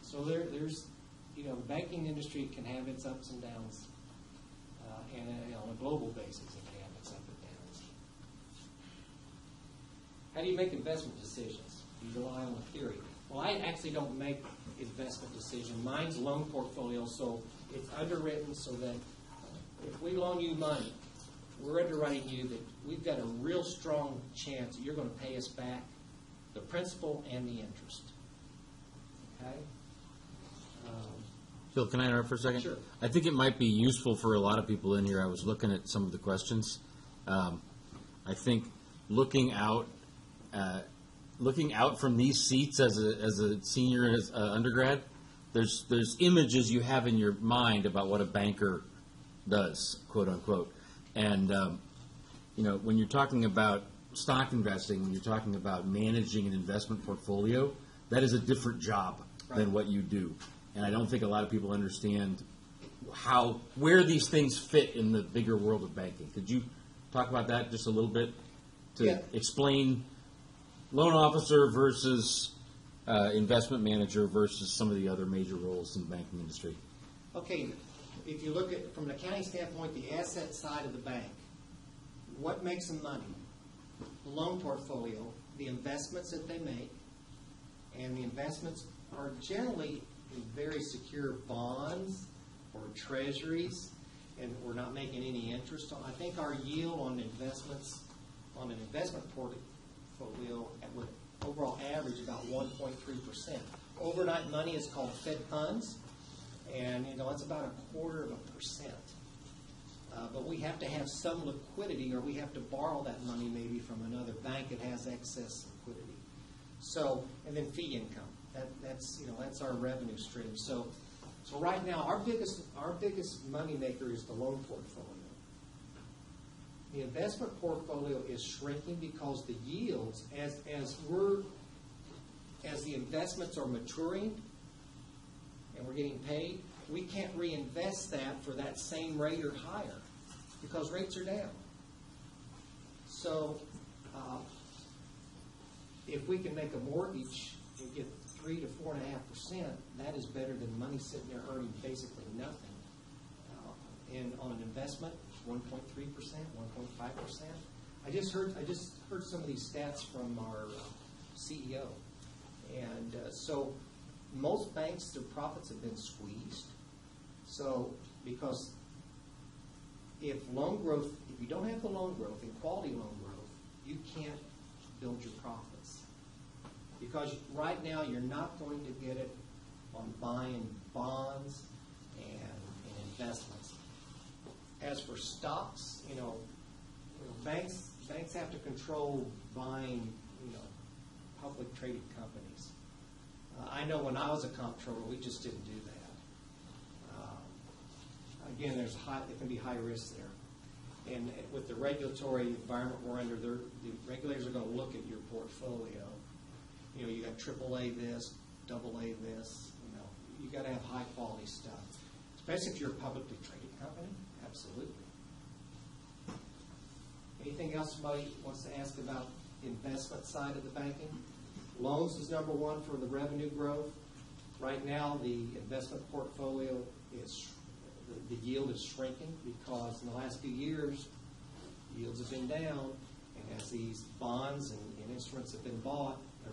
B: So there's, the banking industry can have its ups and downs, and on a global basis it can have its ups and downs. How do you make investment decisions? You rely on the theory. Well, I actually don't make investment decisions. Mine's loan portfolio, so it's underwritten so that if we loan you money, we're underwriting you that we've got a real strong chance that you're going to pay us back the principal and the interest. Okay?
C: Phil, can I interrupt for a second?
B: Sure.
C: I think it might be useful for a lot of people in here. I was looking at some of the questions. I think looking out from these seats as a senior and as undergrad, there's images you have in your mind about what a banker does, quote unquote. And when you're talking about stock investing, when you're talking about managing an investment portfolio, that is a different job than what you do. And I don't think a lot of people understand where these things fit in the bigger world of banking. Could you talk about that just a little bit to explain loan officer versus investment manager versus some of the other major roles in the banking industry?
B: Okay, if you look at, from an accounting standpoint, the asset side of the bank, what makes them money? The loan portfolio, the investments that they make, and the investments are generally in very secure bonds or treasuries, and we're not making any interest on. I think our yield on investments, on an investment portfolio, would overall average about 1.3%. Overnight money is called Fed funds, and that's about 0.25%. But we have to have some liquidity, or we have to borrow that money maybe from another bank that has excess liquidity. So, and then fee income. That's our revenue stream. So right now, our biggest money maker is the loan portfolio. The investment portfolio is shrinking because the yields, as the investments are maturing and we're getting paid, we can't reinvest that for that same rate or higher because rates are down. So if we can make a mortgage and get 3 to 4.5%, that is better than money sitting there earning basically nothing. and on an investment, 1.3%, 1.5%. I just heard some of these stats from our CEO, and so most banks, their profits have been squeezed. So because if loan growth, if you don't have the loan growth and quality loan growth, you can't build your profits. Because right now you're not going to get it on buying bonds and investments. As for stocks, banks have to control buying, public traded companies. I know when I was a comptroller, we just didn't do that. Again, there can be high risk there. And with the regulatory environment we're under, the regulators are going to look at your portfolio. You got AAA this, AA this. You got to have high quality stuff, especially if you're a publicly traded company. Absolutely. Anything else somebody wants to ask about the investment side of the banking? Loans is number one for the revenue growth. Right now, the investment portfolio the yield is shrinking because in the last few years, yields have been down, and as these bonds and instruments have been bought, they're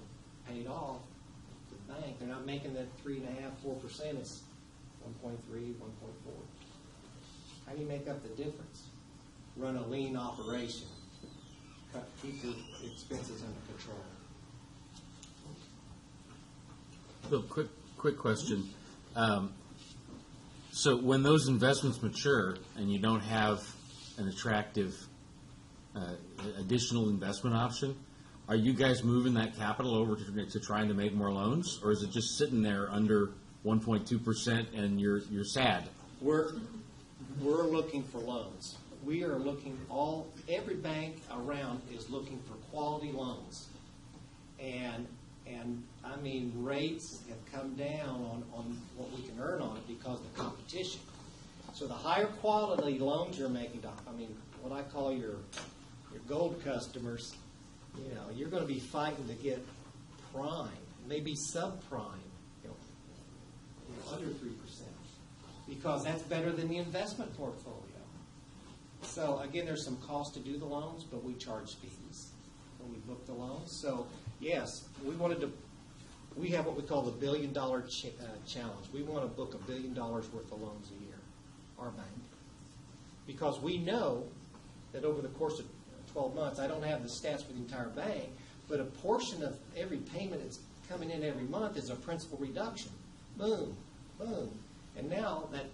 B: paid off to the bank. They're not making that 3.5%, 4%. It's 1.3, 1.4. How do you make up the difference? Run a lean operation. Keep your expenses under control.
C: So, quick question. So when those investments mature and you don't have an attractive additional investment option, are you guys moving that capital over to trying to make more loans, or is it just sitting there under 1.2% and you're sad?
B: We're looking for loans. We are looking every bank around is looking for quality loans, and I mean rates have come down on what we can earn on it because of the competition. So the higher quality loans you're making, what I call your gold customers, you're going to be fighting to get prime, maybe subprime, under 3%, because that's better than the investment portfolio. So again, there's some cost to do the loans, but we charge fees when we book the loans. So yes, we have what we call the $1 billion challenge. We want to book $1 billion worth of loans a year, our bank, because we know that over the course of 12 months, I don't have the stats for the entire bank, but a portion of every payment that's coming in every month is a principal reduction. Boom, boom. And now that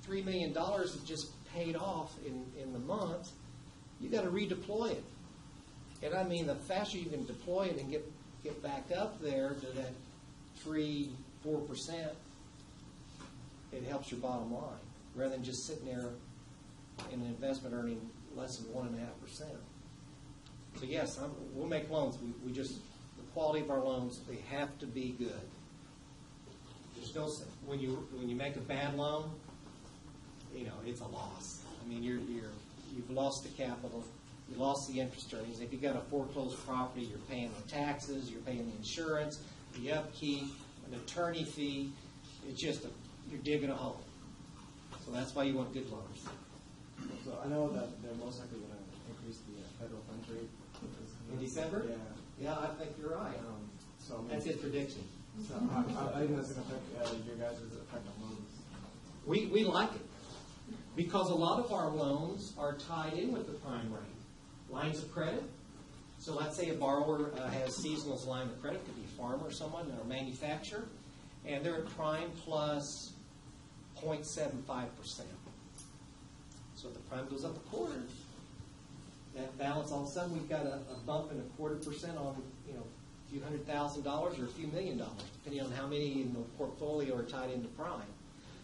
B: $3 million is just paid off in the month, you got to redeploy it. And I mean, the faster you can deploy it and get back up there to that 3-4%, it helps your bottom line rather than just sitting there in an investment earning less than 1.5%. So yes, we'll make loans. We just, the quality of our loans, they have to be good. There's no, when you make a bad loan, it's a loss. I mean, you've lost the capital, you lost the interest earnings. If you've got a foreclosed property, you're paying the taxes, you're paying the insurance, the upkeep, an attorney fee. It's just you're digging a hole. So that's why you want good loans.
F: So I know that they're most likely going to increase the federal funds rate.
B: In December?
F: Yeah.
B: Yeah, I think you're right. That's his prediction.
F: So how do you think that's going to affect your guys' effect on loans?
B: We like it because a lot of our loans are tied in with the prime rate. Lines of credit. So let's say a borrower has seasonal line of credit, could be a farmer or someone, or a manufacturer, and they're at prime plus 0.75%. So if the prime goes up a quarter, that balance, all of a sudden we've got a bump in 0.25% on a few $100,000 or a few $1 million, depending on how many in the portfolio are tied into prime.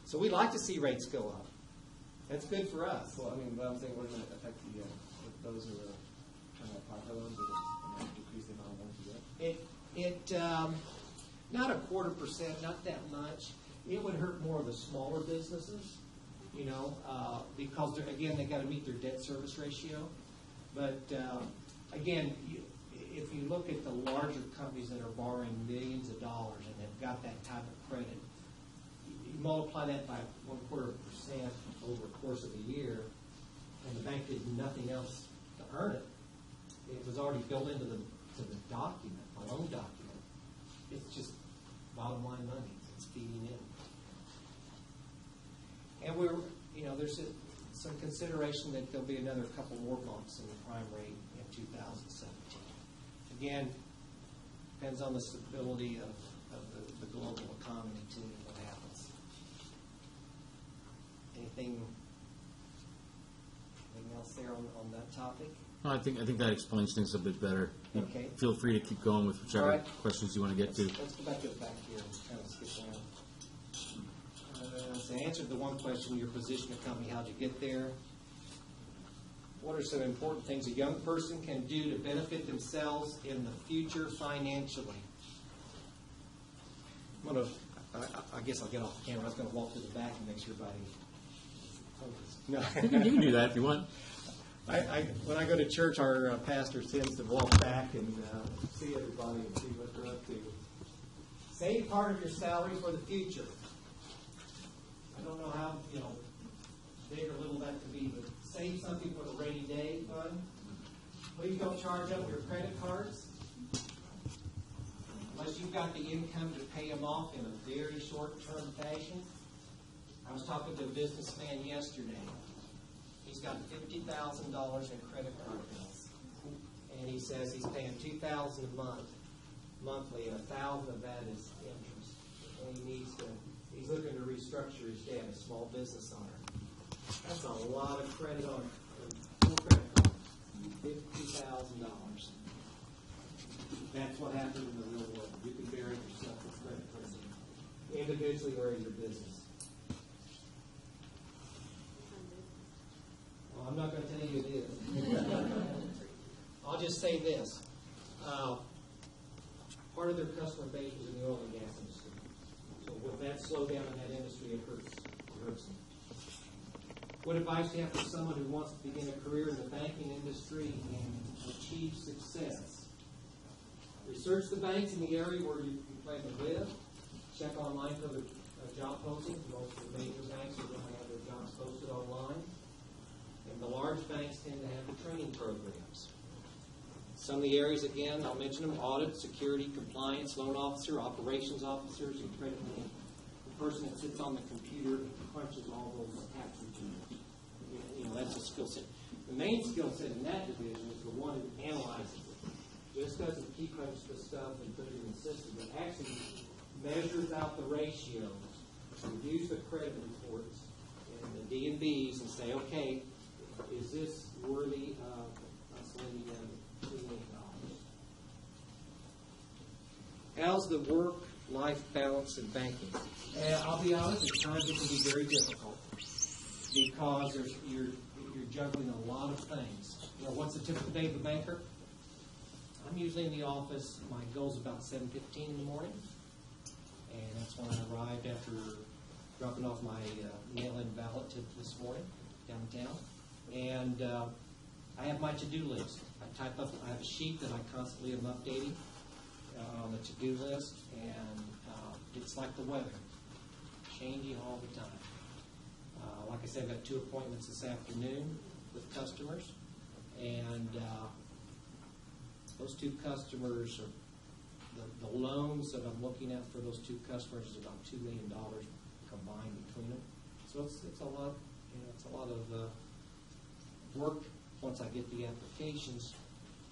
B: So we like to see rates go up. That's good for us.
F: Well, but I'm saying, what does it affect those who are trying to apply for loans? Does it decrease the amount of loans you get?
B: Not 0.25%, not that much. It would hurt more of the smaller businesses, because again, they got to meet their debt service ratio. But again, if you look at the larger companies that are borrowing millions of dollars and have got that type of credit, multiply that by 0.25% over the course of a year, and the bank did nothing else to earn it. It was already built into the document, the loan document. It's just bottom line money. It's feeding in. And there's some consideration that there'll be another couple more bumps in the prime rate in 2017. Again, depends on the stability of the global economy too, and what happens. Anything else there on that topic?
C: No, I think that explains things a bit better.
B: Okay.
C: Feel free to keep going with whichever
B: All right.
C: questions you want to get to.
B: Let's go back to the back here and kind of skip around. So I answered the one question, your position at company, how'd you get there? What are some important things a young person can do to benefit themselves in the future financially? I guess I'll get off the camera. I was going to walk to the back and make sure everybody focused. No.
C: You can do that if you want.
B: When I go to church, our pastor tends to walk back and see everybody and see what they're up to. Save part of your salary for the future. I don't know how, big or little that could be, but save something for the rainy day fund. Please don't charge up your credit cards unless you've got the income to pay them off in a very short-term fashion. I was talking to a businessman yesterday. He's got $50,000 in credit card bills, and he says he's paying $2,000 a month, monthly, and $1,000 of that is interest. And he's looking to restructure his debt, a small business owner. That's a lot of credit on full credit card, $50,000. That's what happens in the real world. You can bury yourself with credit cards, individually or in your business. Well, I'm not going to tell you it is. I'll just say this. Part of their customer base was in the oil and gas industry. So with that slowdown in that industry, it hurts them. What advice do you have for someone who wants to begin a career in the banking industry and achieve success? Research the banks in the area where you plan to live. Check online for the job postings. Most of the major banks are going to have their jobs posted online. And the large banks tend to have the training programs. Some of the areas, again, I'll mention them: audit, security, compliance, loan officer, operations officers, and credit union. The person that sits on the computer and crunches all those tax returns. That's a skill set. The main skill set in that division is the one who analyzes it. Just doesn't keep crunch the stuff and put it in the system, but actually measures out the ratios, reviews the credit reports and the D&Bs and say, okay, is this worthy of us lending them $2 million? How's the work-life balance in banking? I'll be honest, at times it can be very difficult because you're juggling a lot of things. What's the typical day of a banker? I'm usually in the office. My goal's about 7:15 in the morning, and that's when I arrived after dropping off my mail-in ballot this morning downtown. And I have my to-do list. I have a sheet that I constantly am updating on the to-do list, and it's like the weather, changing all the time. Like I said, I've got 2 appointments this afternoon with customers, and those 2 customers are the loans that I'm looking at for those 2 customers is about $2 million combined between them. So it's a lot. It's a lot of work once I get the applications,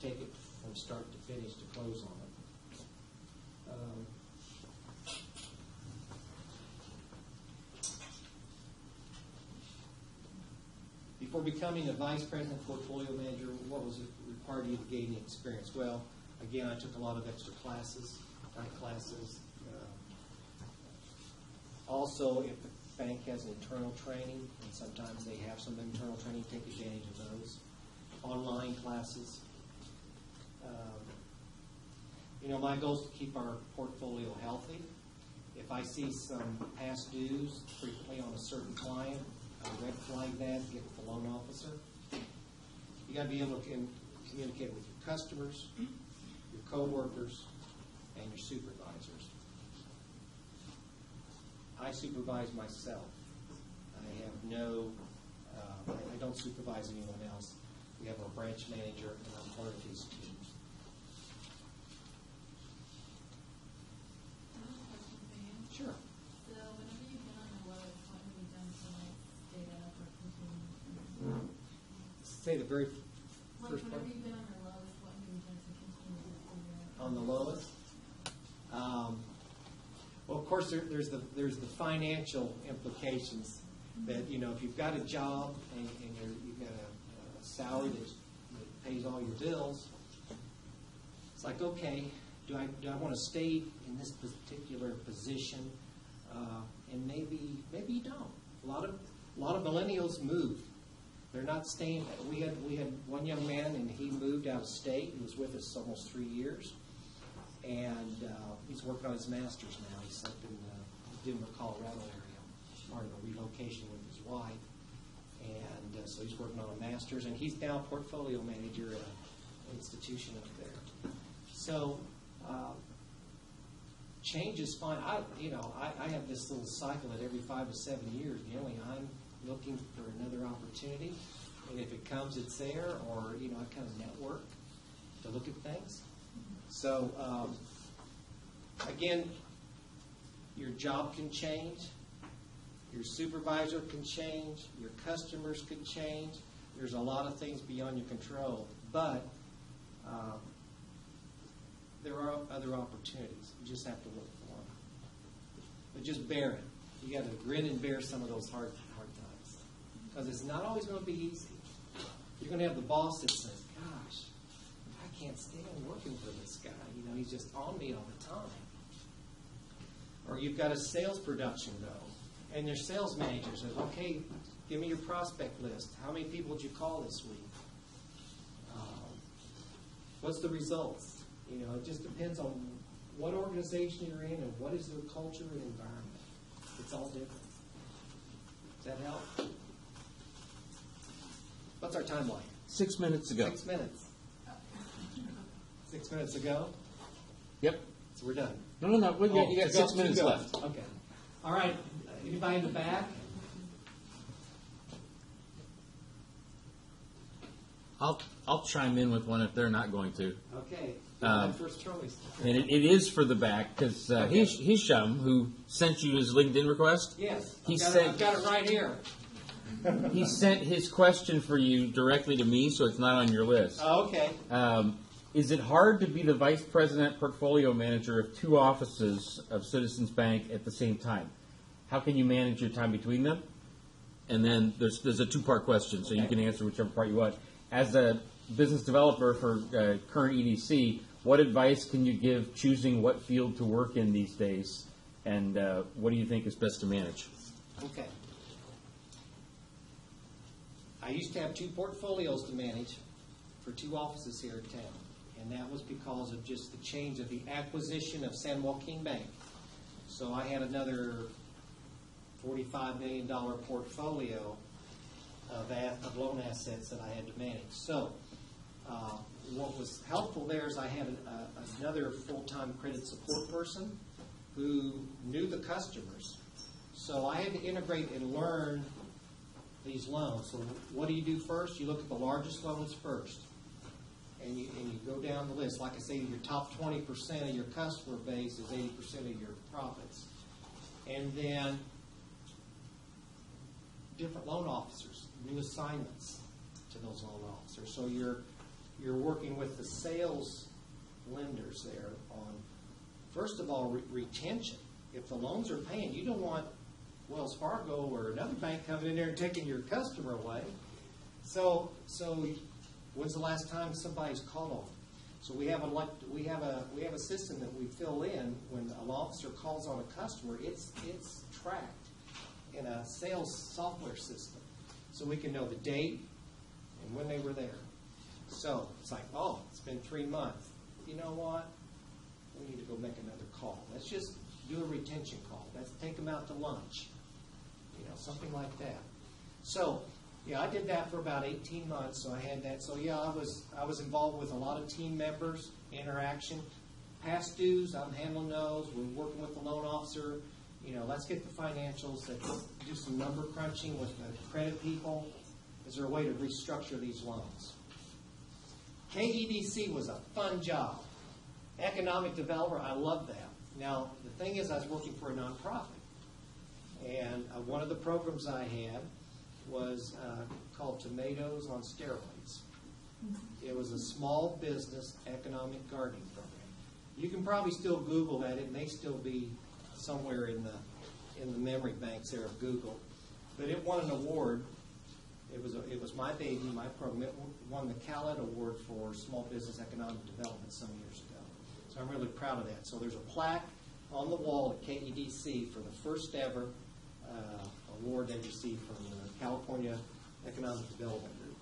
B: take it from start to finish to close on it. Before becoming a vice president portfolio manager, what was it required of you to gain the experience? Well, again, I took a lot of extra classes, night classes. Also, if the bank has an internal training, and sometimes they have some internal training, take advantage of those. Online classes. My goal is to keep our portfolio healthy. If I see some past dues frequently on a certain client, I red flag that, get with the loan officer. You got to be able to communicate with your customers, your coworkers, and your supervisors. I supervise myself. I have no, I don't supervise anyone else. We have our branch manager, and I'm part of his team.
D: I have a question for you.
B: Sure.
D: So whenever you've been on the lowest, what have you done to like stay up or continue?
B: Say the very
D: Like
B: first part.
D: whenever you've been on the lowest, what have you done to continue to stay up?
B: On the lowest? Well, of course, there's the financial implications that, you know, if you've got a job and you've got a salary that pays all your bills, it's like, okay, do I want to stay in this particular position? And maybe you don't. A lot of millennials move. They're not staying. We had one young man, and he moved out of state. He was with us almost 3 years. And he's working on his master's now. He's up in the Denver, Colorado area, part of a relocation with his wife. And so he's working on a master's, and he's now a portfolio manager at an institution up there. So change is fine. I have this little cycle that every 5 to 7 years, generally I'm looking for another opportunity. And if it comes, it's there, or, I kind of network to look at things. So, again, your job can change, your supervisor can change, your customers can change. There's a lot of things beyond your control, but there are other opportunities. You just have to look for them. But just bear it. You got to grin and bear some of those hard times, because it's not always going to be easy. You're going to have the boss that says, "Gosh, I can't stand working for this guy. He's just on me all the time." Or you've got a sales production go, and your sales manager says, "Okay, give me your prospect list. How many people did you call this week? What's the results?" It just depends on what organization you're in and what is their culture and environment. It's all different. Does that help? What's our timeline?
C: 6 minutes ago.
B: 6 minutes. 6 minutes ago?
C: Yep.
B: So we're done.
C: No. You got 6 minutes
B: go.
C: left.
B: Okay. All right. Anybody in the back?
C: I'll chime in with one if they're not going to.
B: Okay. First choice.
C: And it is for the back, because Hisham, who sent you his LinkedIn request,
B: Yes.
C: I've
B: got it right here.
C: he sent his question for you directly to me, so it's not on your list.
B: Oh, okay.
C: Is it hard to be the vice president portfolio manager of 2 offices of Citizens Bank at the same time? How can you manage your time between them? And then there's a 2-part question, so you can answer whichever part you want. As a business developer for Kern EDC, what advice can you give choosing what field to work in these days? And what do you think is best to manage?
B: Okay. I used to have 2 portfolios to manage for 2 offices here in town. And that was because of just the change of the acquisition of San Joaquin Bank. So I had another $45 million portfolio of loan assets that I had to manage. So what was helpful there is I had another full-time credit support person who knew the customers. So I had to integrate and learn these loans. So what do you do first? You look at the largest loans first. And you go down the list. Like I say, your top 20% of your customer base is 80% of your profits. And then different loan officers, new assignments to those loan officers. So you're working with the sales lenders there on, first of all, retention. If the loans are paying, you don't want Wells Fargo or another bank coming in there and taking your customer away. So when's the last time somebody's called on? So we have a system that we fill in when an officer calls on a customer. It's tracked in a sales software system, so we can know the date and when they were there. So it's like, oh, it's been 3 months. You know what? We need to go make another call. Let's just do a retention call. Let's take them out to lunch. Something like that. So. Yeah, I did that for about 18 months, so I had that. So yeah, I was involved with a lot of team members, interaction. Past dues, I'm handling those. We're working with the loan officer, let's get the financials, let's do some number crunching with the credit people. Is there a way to restructure these loans? KEDC was a fun job. Economic developer, I love that. Now, the thing is, I was working for a nonprofit. And one of the programs I had was called Tomatoes on Steroids. It was a small business economic gardening program. You can probably still Google that. It may still be somewhere in the memory banks there of Google. But it won an award. It was my baby, my program. It won the CalEd Award for Small Business Economic Development some years ago. So I'm really proud of that. So there's a plaque on the wall at KEDC for the first ever award they received from the California Economic Development Group.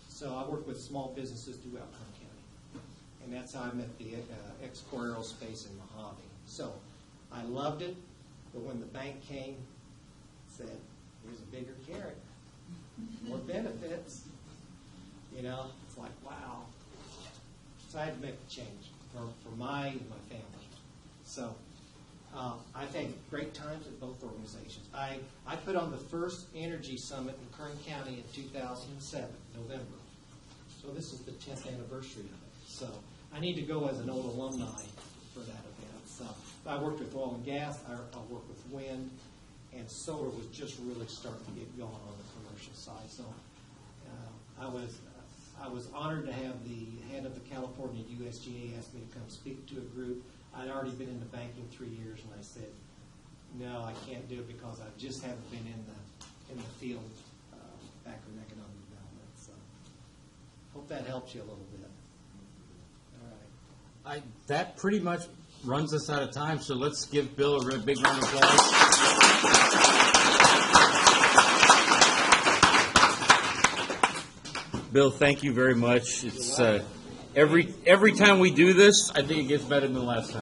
B: So I work with small businesses throughout Kern County. And that's how I met the X-Core Aerospace in Mojave. So I loved it, but when the bank came, said, here's a bigger carrot, more benefits, it's like, wow. So I had to make a change for my family. So I've had great times at both organizations. I put on the first energy summit in Kern County in 2007, November. So this is the 10th anniversary of it. So I need to go as an old alumni for that event. So I worked with oil and gas. I worked with wind, and solar was just really starting to get going on the commercial side. So I was honored to have the head of the California USGA ask me to come speak to a group. I'd already been into banking 3 years, and I said, no, I can't do it because I just haven't been in the field back in economic development. So hope that helps you a little bit. All right.
C: That pretty much runs us out of time, so let's give Bill a big round of applause. Bill, thank you very much. It's every time we do this, I think it gets better than the last time.